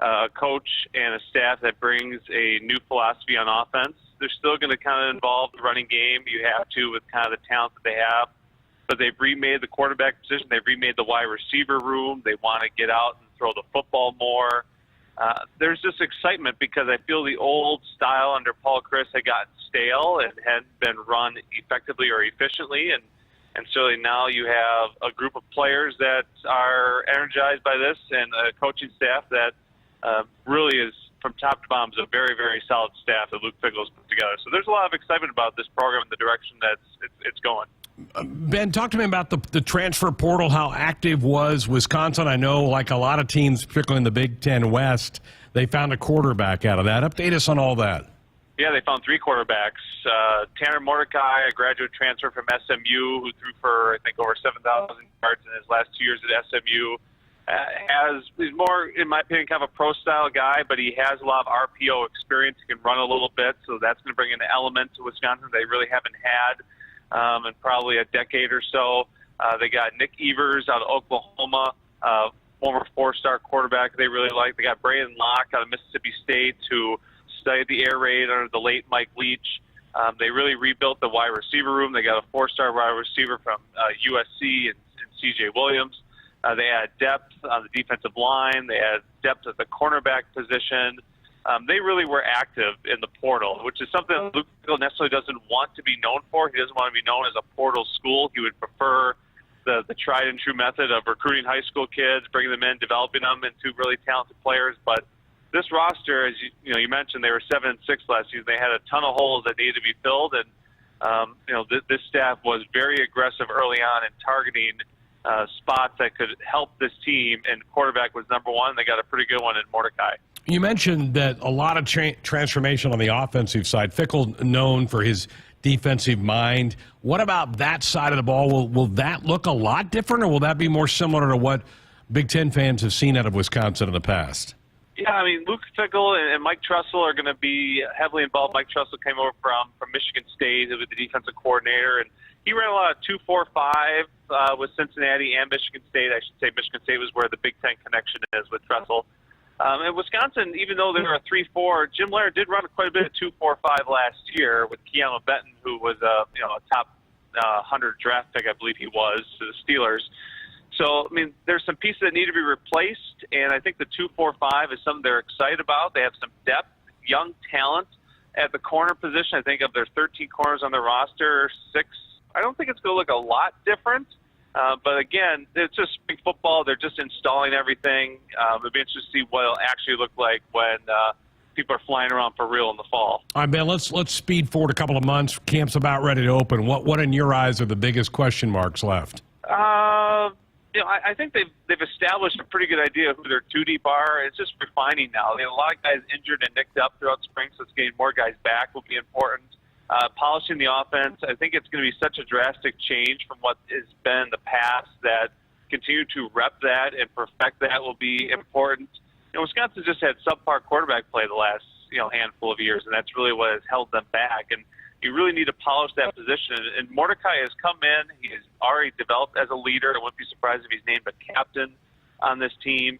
A coach and a staff that brings a new philosophy on offense. They're still going to kind of involve the running game. You have to with kind of the talent that they have. But they've remade the quarterback position. They've remade the wide receiver room. They want to get out and throw the football more. There's just excitement because I feel the old style under Paul Chris had gotten stale and hadn't been run effectively or efficiently. And certainly now you have a group of players that are energized by this and a coaching staff that really is, from top to bottom, is a very, very solid staff that Luke Fickell's put together. So there's a lot of excitement about this program and the direction that it's going. Ben, talk to me about the transfer portal, how active was Wisconsin. I know, like a lot of teams, particularly in the Big Ten West, they found a quarterback out of that. Update us on all that. Yeah, they found 3 quarterbacks. Tanner Mordecai, a graduate transfer from SMU, who threw for, I think, over 7,000 yards in his last 2 years at SMU. He's more, in my opinion, kind of a pro-style guy, but he has a lot of RPO experience. He can run a little bit, so that's going to bring an element to Wisconsin they really haven't had in probably a decade or so. They got Nick Evers out of Oklahoma, former 4-star quarterback they really like. They got Braden Locke out of Mississippi State, who studied the air raid under the late Mike Leach. They really rebuilt the wide receiver room. They got a 4-star wide receiver from USC and C.J. Williams. They had depth on the defensive line. They had depth at the cornerback position. They really were active in the portal, which is something that Luke Fickell necessarily doesn't want to be known for. He doesn't want to be known as a portal school. He would prefer the tried and true method of recruiting high school kids, bringing them in, developing them into really talented players. But this roster, as you mentioned, they were 7-6 last season. They had a ton of holes that needed to be filled, and this staff was very aggressive early on in targeting spots that could help this team, and quarterback was number one. They got a pretty good one in Mordecai. You mentioned that a lot of transformation on the offensive side. Fickell known for his defensive mind. What about that side of the ball? Will that look a lot different, or will that be more similar to what Big Ten fans have seen out of Wisconsin in the past? Yeah, I mean, Luke Fickell and Mike Tressel are going to be heavily involved. Mike Tressel came over from Michigan State, who was the defensive coordinator, and he ran a lot of 2-4-5 with Cincinnati and Michigan State. I should say Michigan State was where the Big Ten connection is with Tressel. And Wisconsin, even though they were a 3-4, Jim Laird did run quite a bit of 2-4-5 last year with Keanu Benton, who was a top 100 draft pick, I believe he was, to the Steelers. So, I mean, there's some pieces that need to be replaced, and I think the 2-4-5 is something they're excited about. They have some depth, young talent at the corner position. I think of their 13 corners on their roster, 6. I don't think it's going to look a lot different. But again, it's just spring football. They're just installing everything. It'll be interesting to see what it'll actually look like when people are flying around for real in the fall. All right, Ben, let's speed forward a couple of months. Camp's about ready to open. What in your eyes are the biggest question marks left? I think they've established a pretty good idea of who their 2 deep are. It's just refining now. They have a lot of guys injured and nicked up throughout spring, so it's getting more guys back will be important. Polishing the offense, I think it's going to be such a drastic change from what has been in the past that continue to rep that and perfect that will be important. Wisconsin just had subpar quarterback play the last handful of years, and that's really what has held them back. And you really need to polish that position. And Mordecai has come in. He has already developed as a leader. I wouldn't be surprised if he's named a captain on this team.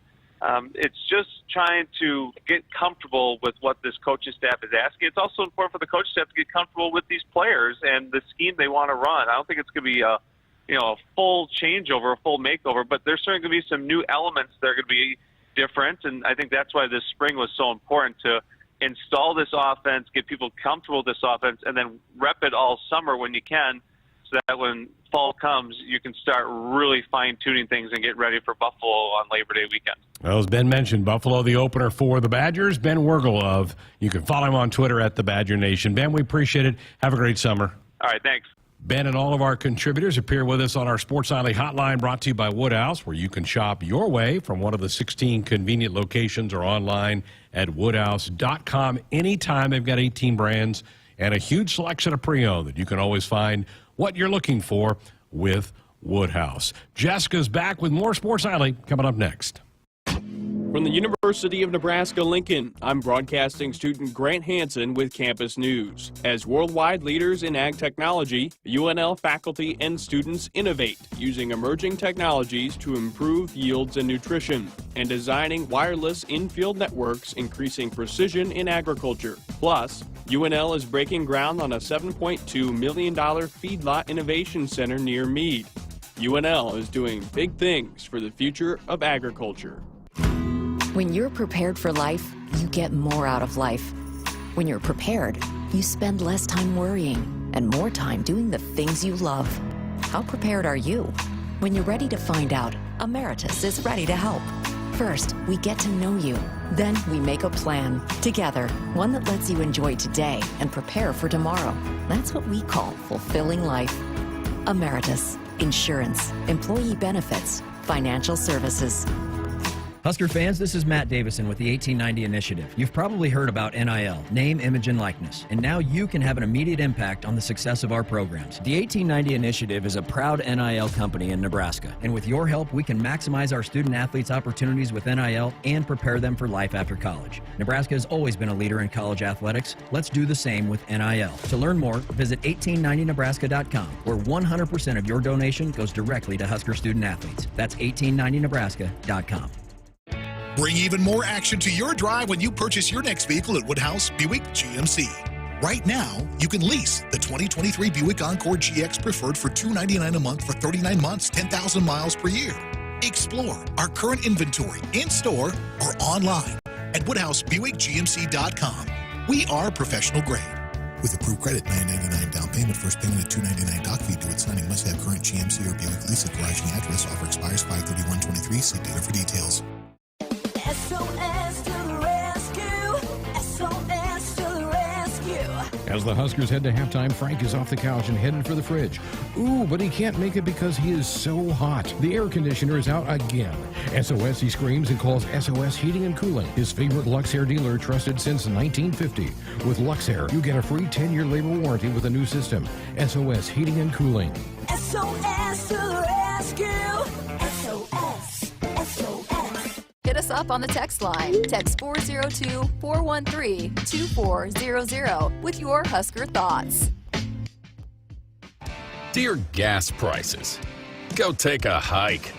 It's just trying to get comfortable with what this coaching staff is asking. It's also important for the coaching staff to get comfortable with these players and the scheme they want to run. I don't think it's going to be a full changeover, a full makeover, but there's certainly going to be some new elements that are going to be different, and I think that's why this spring was so important, to install this offense, get people comfortable with this offense, and then rep it all summer when you can, so that when fall comes, you can start really fine-tuning things and get ready for Buffalo on Labor Day weekend. Well, as Ben mentioned, Buffalo, the opener for the Badgers. Ben Wergelov. You can follow him on Twitter at the Badger Nation. Ben, we appreciate it. Have a great summer. All right, thanks. Ben and all of our contributors appear with us on our Sports Nightly hotline, brought to you by Woodhouse, where you can shop your way from one of the 16 convenient locations or online at woodhouse.com anytime. They've got 18 brands and a huge selection of pre-owned that you can always find what you're looking for with Woodhouse. Jessica's back with more Sports Nightly coming up next. From the University of Nebraska-Lincoln, I'm broadcasting student Grant Hansen with Campus News. As worldwide leaders in ag technology, UNL faculty and students innovate using emerging technologies to improve yields and nutrition, and designing wireless in-field networks increasing precision in agriculture. Plus, UNL is breaking ground on a $7.2 million feedlot innovation center near Meade. UNL is doing big things for the future of agriculture. When you're prepared for life, you get more out of life. When you're prepared, you spend less time worrying and more time doing the things you love. How prepared are you? When you're ready to find out, Emeritus is ready to help. First, we get to know you. Then we make a plan together, one that lets you enjoy today and prepare for tomorrow. That's what we call fulfilling life. Emeritus, insurance, employee benefits, financial services. Husker fans, this is Matt Davison with the 1890 Initiative. You've probably heard about NIL, name, image, and likeness, and now you can have an immediate impact on the success of our programs. The 1890 Initiative is a proud NIL company in Nebraska, and with your help, we can maximize our student-athletes' opportunities with NIL and prepare them for life after college. Nebraska has always been a leader in college athletics. Let's do the same with NIL. To learn more, visit 1890nebraska.com, where 100% of your donation goes directly to Husker student-athletes. That's 1890nebraska.com. Bring even more action to your drive when you purchase your next vehicle at Woodhouse Buick GMC. Right now, you can lease the 2023 Buick Encore GX Preferred for $299 a month for 39 months, 10,000 miles per year. Explore our current inventory in-store or online at WoodhouseBuickGMC.com. We are professional grade. With approved credit, $999 down payment, first payment at $299 doc fee due at signing. Must have current GMC or Buick lease at garaging address. Offer expires 5/31/23. See dealer for details. SOS to the rescue. SOS to the rescue. As the Huskers head to halftime, Frank is off the couch and headed for the fridge. Ooh, but he can't make it because he is so hot. The air conditioner is out again. SOS, he screams and calls SOS Heating and Cooling, his favorite Luxair dealer, trusted since 1950. With Luxair, you get a free 10-year labor warranty with a new system. SOS Heating and Cooling. SOS to the rescue. SOS. SOS. Hit us up on the text line. Text 402-413-2400 with your Husker thoughts. Dear gas prices, go take a hike.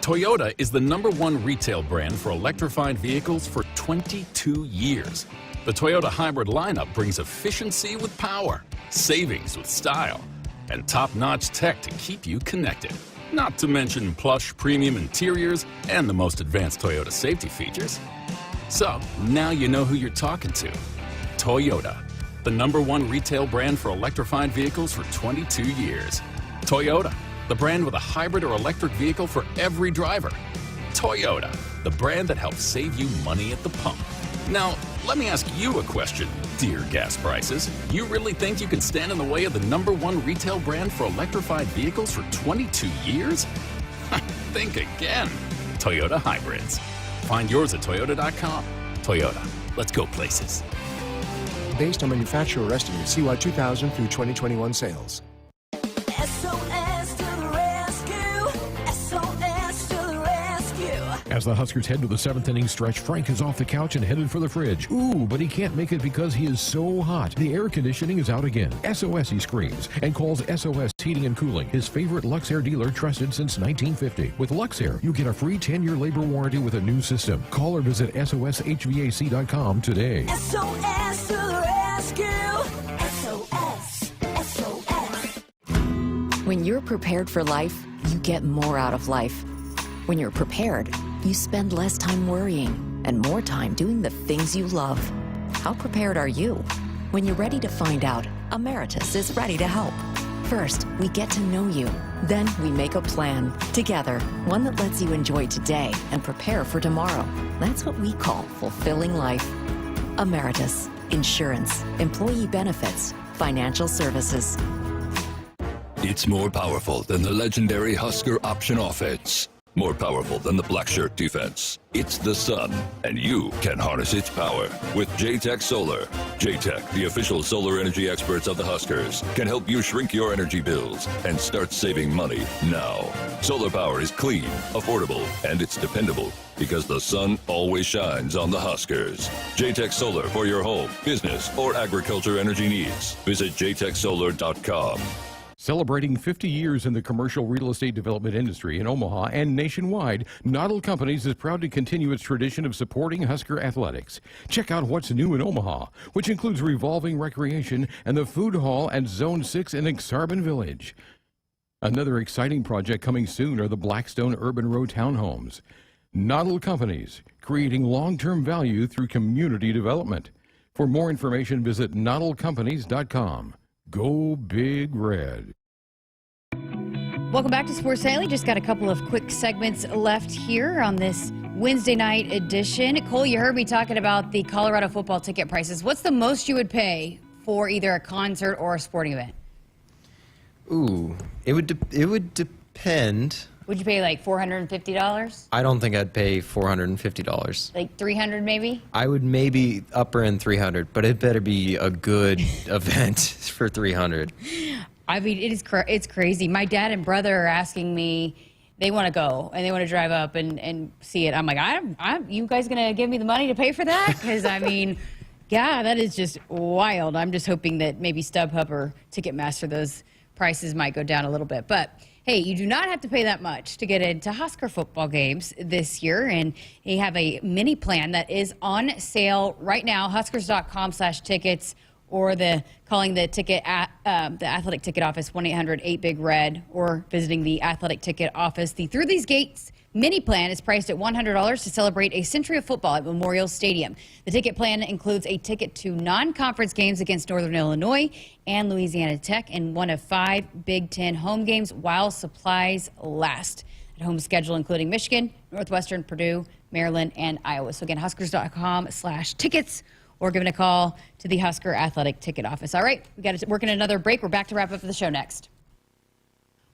Toyota is the #1 retail brand for electrified vehicles for 22 years. The Toyota hybrid lineup brings efficiency with power, savings with style, and top-notch tech to keep you connected. Not to mention plush premium interiors and the most advanced Toyota safety features. So, now you know who you're talking to. Toyota, the #1 retail brand for electrified vehicles for 22 years. Toyota, the brand with a hybrid or electric vehicle for every driver. Toyota, the brand that helps save you money at the pump. Now, let me ask you a question, dear gas prices. You really think you can stand in the way of the #1 retail brand for electrified vehicles for 22 years? Think again. Toyota Hybrids. Find yours at Toyota.com. Toyota, let's go places. Based on manufacturer estimate, CY 2000 through 2021 sales. SOS to the rescue. SOS to the rescue. As the Huskers head to the 7th inning stretch, Frank is off the couch and headed for the fridge. Ooh, but he can't make it because he is so hot. The air conditioning is out again. SOS, he screams, and calls SOS Heating and Cooling, his favorite Luxair dealer trusted since 1950. With Luxair, you get a free 10-year labor warranty with a new system. Call or visit soshvac.com today. SOS to the rescue. SOS. SOS. When you're prepared for life, you get more out of life. When you're prepared, you spend less time worrying and more time doing the things you love. How prepared are you? When you're ready to find out, Emeritus is ready to help. First, we get to know you. Then we make a plan together, one that lets you enjoy today and prepare for tomorrow. That's what we call fulfilling life. Emeritus, insurance, employee benefits, financial services. It's more powerful than the legendary Husker option offense. More powerful than the black shirt defense. It's the sun, and you can harness its power with J-Tech Solar. J-Tech, the official solar energy experts of the Huskers, can help you shrink your energy bills and start saving money now. Solar power is clean, affordable, and it's dependable because the sun always shines on the Huskers. J-Tech Solar for your home, business, or agriculture energy needs. Visit jtechsolar.com. Celebrating 50 years in the commercial real estate development industry in Omaha and nationwide, Noddle Companies is proud to continue its tradition of supporting Husker athletics. Check out what's new in Omaha, which includes revolving recreation and the food hall at Zone 6 in Exarban Village. Another exciting project coming soon are the Blackstone Urban Row townhomes. Noddle Companies, creating long-term value through community development. For more information, visit noddlecompanies.com. Go Big Red. Welcome back to Sports Nightly. Just got a couple of quick segments left here on this Wednesday night edition. Cole, you heard me talking about the Colorado football ticket prices. What's the most you would pay for either a concert or a sporting event? Ooh, it would depend. Would you pay like $450? I don't think I'd pay $450. Like $300 maybe? I would maybe upper end $300, but it better be a good event for $300. I mean, it's crazy. My dad and brother are asking me, they want to go and they want to drive up and see it. I'm like, you guys gonna give me the money to pay for that? Because I mean, yeah, that is just wild. I'm just hoping that maybe StubHub or Ticketmaster, those prices might go down a little bit, but. Hey, you do not have to pay that much to get into Husker football games this year, and they have a mini plan that is on sale right now, huskers.com/tickets, or calling the athletic ticket office, 1-800-8-BIG-RED, or visiting the athletic ticket office. The Through These Gates mini plan is priced at $100 to celebrate a century of football at Memorial Stadium. The ticket plan includes a ticket to non-conference games against Northern Illinois and Louisiana Tech and one of 5 Big Ten home games while supplies last. At home schedule including Michigan, Northwestern, Purdue, Maryland, and Iowa. So again, huskers.com/tickets or give it a call to the Husker Athletic Ticket Office. All right, we got to work in another break. We're back to wrap up the show next.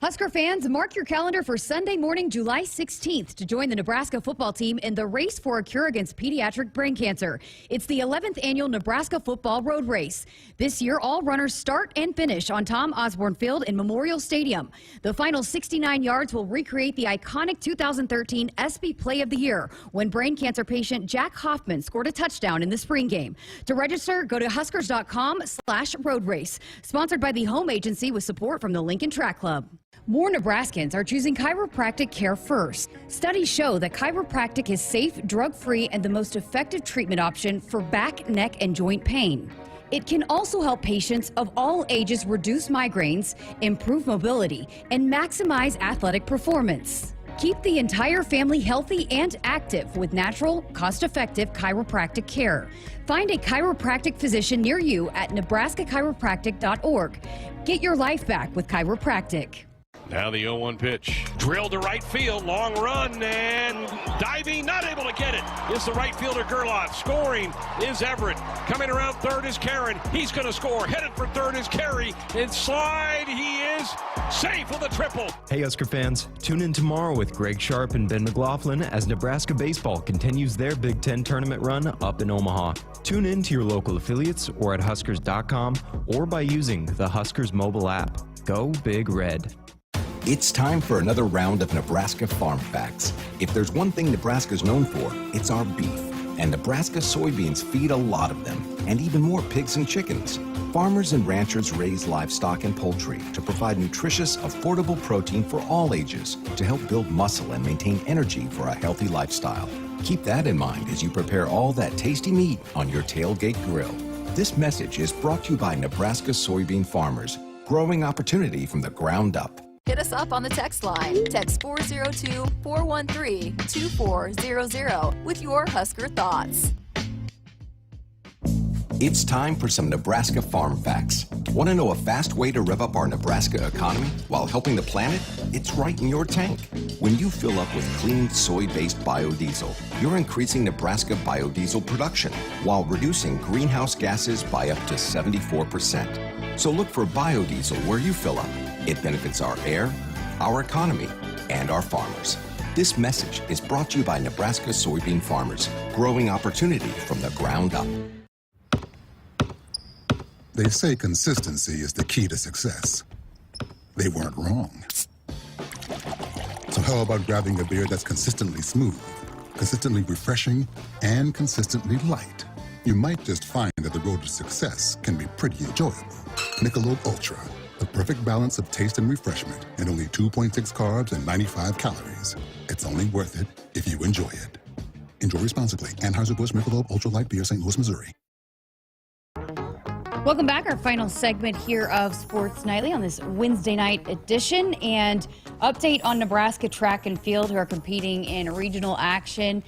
Husker fans, mark your calendar for Sunday morning, July 16th to join the Nebraska football team in the race for a cure against pediatric brain cancer. It's the 11th annual Nebraska Football Road Race. This year, all runners start and finish on Tom Osborne Field in Memorial Stadium. The final 69 yards will recreate the iconic 2013 ESPY Play of the Year when brain cancer patient Jack Hoffman scored a touchdown in the spring game. To register, go to huskers.com/road race. Sponsored by the Home Agency with support from the Lincoln Track Club. More Nebraskans are choosing chiropractic care first. Studies show that chiropractic is safe, drug-free, and the most effective treatment option for back, neck, and joint pain. It can also help patients of all ages reduce migraines, improve mobility, and maximize athletic performance. Keep the entire family healthy and active with natural, cost-effective chiropractic care. Find a chiropractic physician near you at nebraska-chiropractic.org. Get your life back with chiropractic. Now the 0-1 pitch. Drilled to right field. Long run and diving. Not able to get it. Is the right fielder Gerloff. Scoring is Everett. Coming around third is Karen. He's going to score. Headed for third is Carey. And slide. He is safe with a triple. Hey, Husker fans. Tune in tomorrow with Greg Sharpe and Ben McLaughlin as Nebraska baseball continues their Big Ten tournament run up in Omaha. Tune in to your local affiliates or at huskers.com or by using the Huskers mobile app. Go Big Red. It's time for another round of Nebraska Farm Facts. If there's one thing Nebraska's known for, it's our beef. And Nebraska soybeans feed a lot of them, and even more pigs and chickens. Farmers and ranchers raise livestock and poultry to provide nutritious, affordable protein for all ages to help build muscle and maintain energy for a healthy lifestyle. Keep that in mind as you prepare all that tasty meat on your tailgate grill. This message is brought to you by Nebraska soybean farmers, growing opportunity from the ground up. Hit us up on the text line. Text 402-413-2400 with your Husker thoughts. It's time for some Nebraska Farm Facts. Want to know a fast way to rev up our Nebraska economy while helping the planet? It's right in your tank. When you fill up with clean soy-based biodiesel, you're increasing Nebraska biodiesel production while reducing greenhouse gases by up to 74%. So look for biodiesel where you fill up. It benefits our air, our economy, and our farmers. This message is brought to you by Nebraska soybean farmers, growing opportunity from the ground up. They say consistency is the key to success. They weren't wrong. So how about grabbing a beer that's consistently smooth, consistently refreshing, and consistently light? You might just find that the road to success can be pretty enjoyable. Michelob Ultra, the perfect balance of taste and refreshment, and only 2.6 carbs and 95 calories. It's only worth it if you enjoy it. Enjoy responsibly. Anheuser-Busch Michelob Ultra Light Beer, St. Louis, Missouri. Welcome back. Our final segment here of Sports Nightly on this Wednesday night edition, and update on Nebraska track and field who are competing in regional action.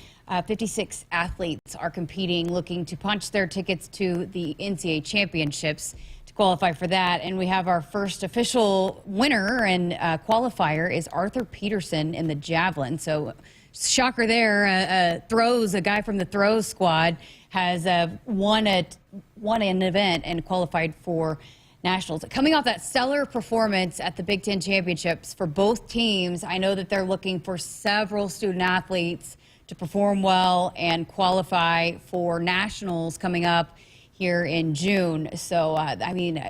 56 athletes are competing, looking to punch their tickets to the NCAA championships to qualify for that. And we have our first official winner and qualifier is Arthur Peterson in the javelin. So shocker there, throws, a guy from the throws squad has won an event and qualified for nationals. Coming off that stellar performance at the Big Ten championships for both teams, I know that they're looking for several student athletes to perform well and qualify for nationals coming up here in June. So, I mean,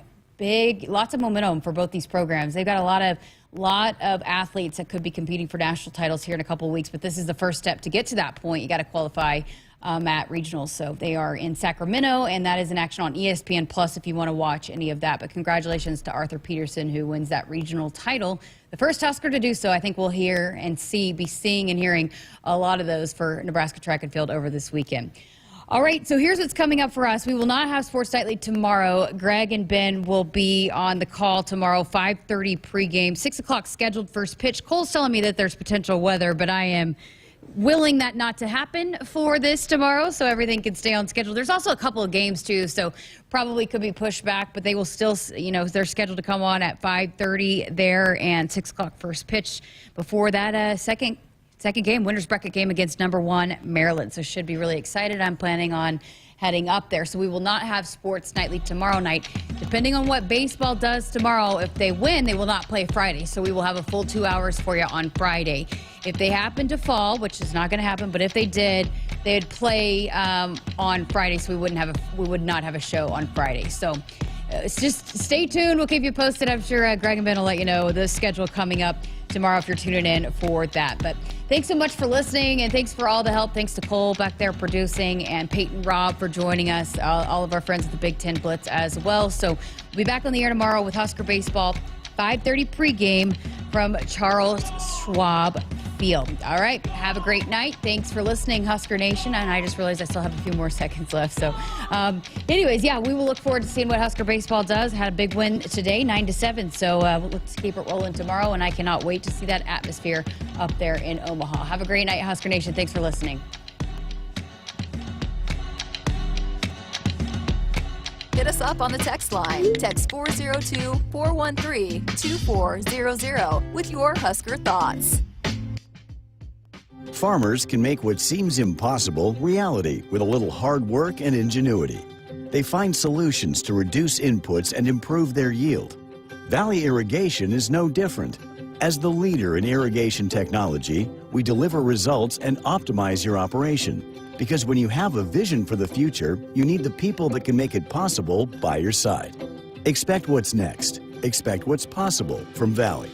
lots of momentum for both these programs. They've got a lot of athletes that could be competing for national titles here in a couple of weeks, but this is the first step to get to that point. You got to qualify at regionals. So they are in Sacramento, and that is in action on ESPN Plus if you want to watch any of that. But congratulations to Arthur Peterson, who wins that regional title. The first Husker to do so. I think we'll hear and be seeing and hearing a lot of those for Nebraska track and field over this weekend. All right, so here's what's coming up for us. We will not have Sports Nightly tomorrow. Greg and Ben will be on the call tomorrow, 5:30 pregame, 6 o'clock scheduled first pitch. Cole's telling me that there's potential weather, but I am willing that not to happen for this tomorrow, so everything can stay on schedule. There's also a couple of games, too, so probably could be pushed back, but they will still, they're scheduled to come on at 5:30 there and 6 o'clock first pitch before that second game, winner's bracket game against number 1 Maryland. So should be really excited. I'm planning on heading up there. So we will not have Sports Nightly tomorrow night. Depending on what baseball does tomorrow, if they win, they will not play Friday. So we will have a full 2 hours for you on Friday. If they happen to fall, which is not going to happen, but if they did, they'd play on Friday. So we would not have a show on Friday. So just stay tuned. We'll keep you posted. I'm sure Greg and Ben will let you know the schedule coming up tomorrow if you're tuning in for that. But thanks so much for listening, and thanks for all the help. Thanks to Cole back there producing, and Peyton, Robb for joining us, all of our friends at the Big Ten Blitz as well. So we'll be back on the air tomorrow with Husker Baseball, 5:30 pregame from Charles Schwab Field. All right, have a great night. Thanks for listening, Husker Nation. And I just realized I still have a few more seconds left. So anyways, yeah, we will look forward to seeing what Husker Baseball does. Had a big win today, 9-7. So let's keep it rolling tomorrow, and I cannot wait to see that atmosphere up there in Omaha. Have a great night, Husker Nation. Thanks for listening. Hit us up on the text line. Text 402-413-2400 with your Husker thoughts. Farmers can make what seems impossible reality with a little hard work and ingenuity. They find solutions to reduce inputs and improve their yield. Valley Irrigation is no different. As the leader in irrigation technology, we deliver results and optimize your operation. Because when you have a vision for the future, you need the people that can make it possible by your side. Expect what's next. Expect what's possible from Valley.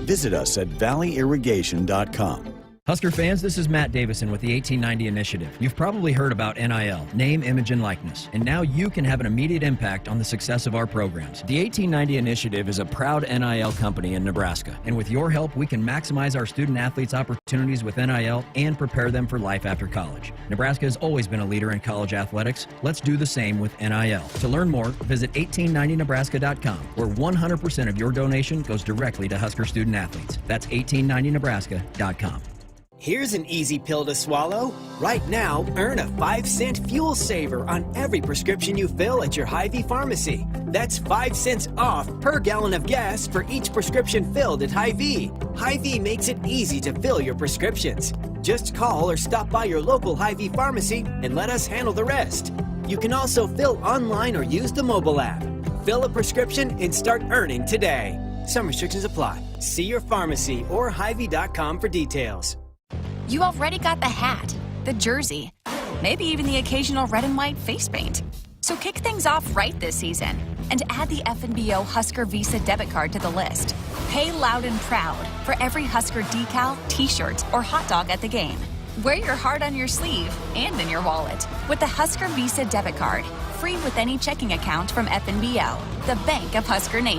Visit us at valleyirrigation.com. Husker fans, this is Matt Davison with the 1890 Initiative. You've probably heard about NIL, name, image, and likeness, and now you can have an immediate impact on the success of our programs. The 1890 Initiative is a proud NIL company in Nebraska, and with your help, we can maximize our student athletes' opportunities with NIL and prepare them for life after college. Nebraska has always been a leader in college athletics. Let's do the same with NIL. To learn more, visit 1890nebraska.com, where 100% of your donation goes directly to Husker student athletes. That's 1890nebraska.com. Here's an easy pill to swallow. Right now, earn a 5-cent fuel saver on every prescription you fill at your Hy-Vee pharmacy. That's 5 cents off per gallon of gas for each prescription filled at Hy-Vee. Hy-Vee makes it easy to fill your prescriptions. Just call or stop by your local Hy-Vee pharmacy and let us handle the rest. You can also fill online or use the mobile app. Fill a prescription and start earning today. Some restrictions apply. See your pharmacy or Hy-Vee.com for details. You already got the hat, the jersey, maybe even the occasional red and white face paint. So kick things off right this season and add the FNBO Husker Visa debit card to the list. Pay loud and proud for every Husker decal, t-shirt, or hot dog at the game. Wear your heart on your sleeve and in your wallet with the Husker Visa debit card, free with any checking account from FNBO, the bank of Husker Nation.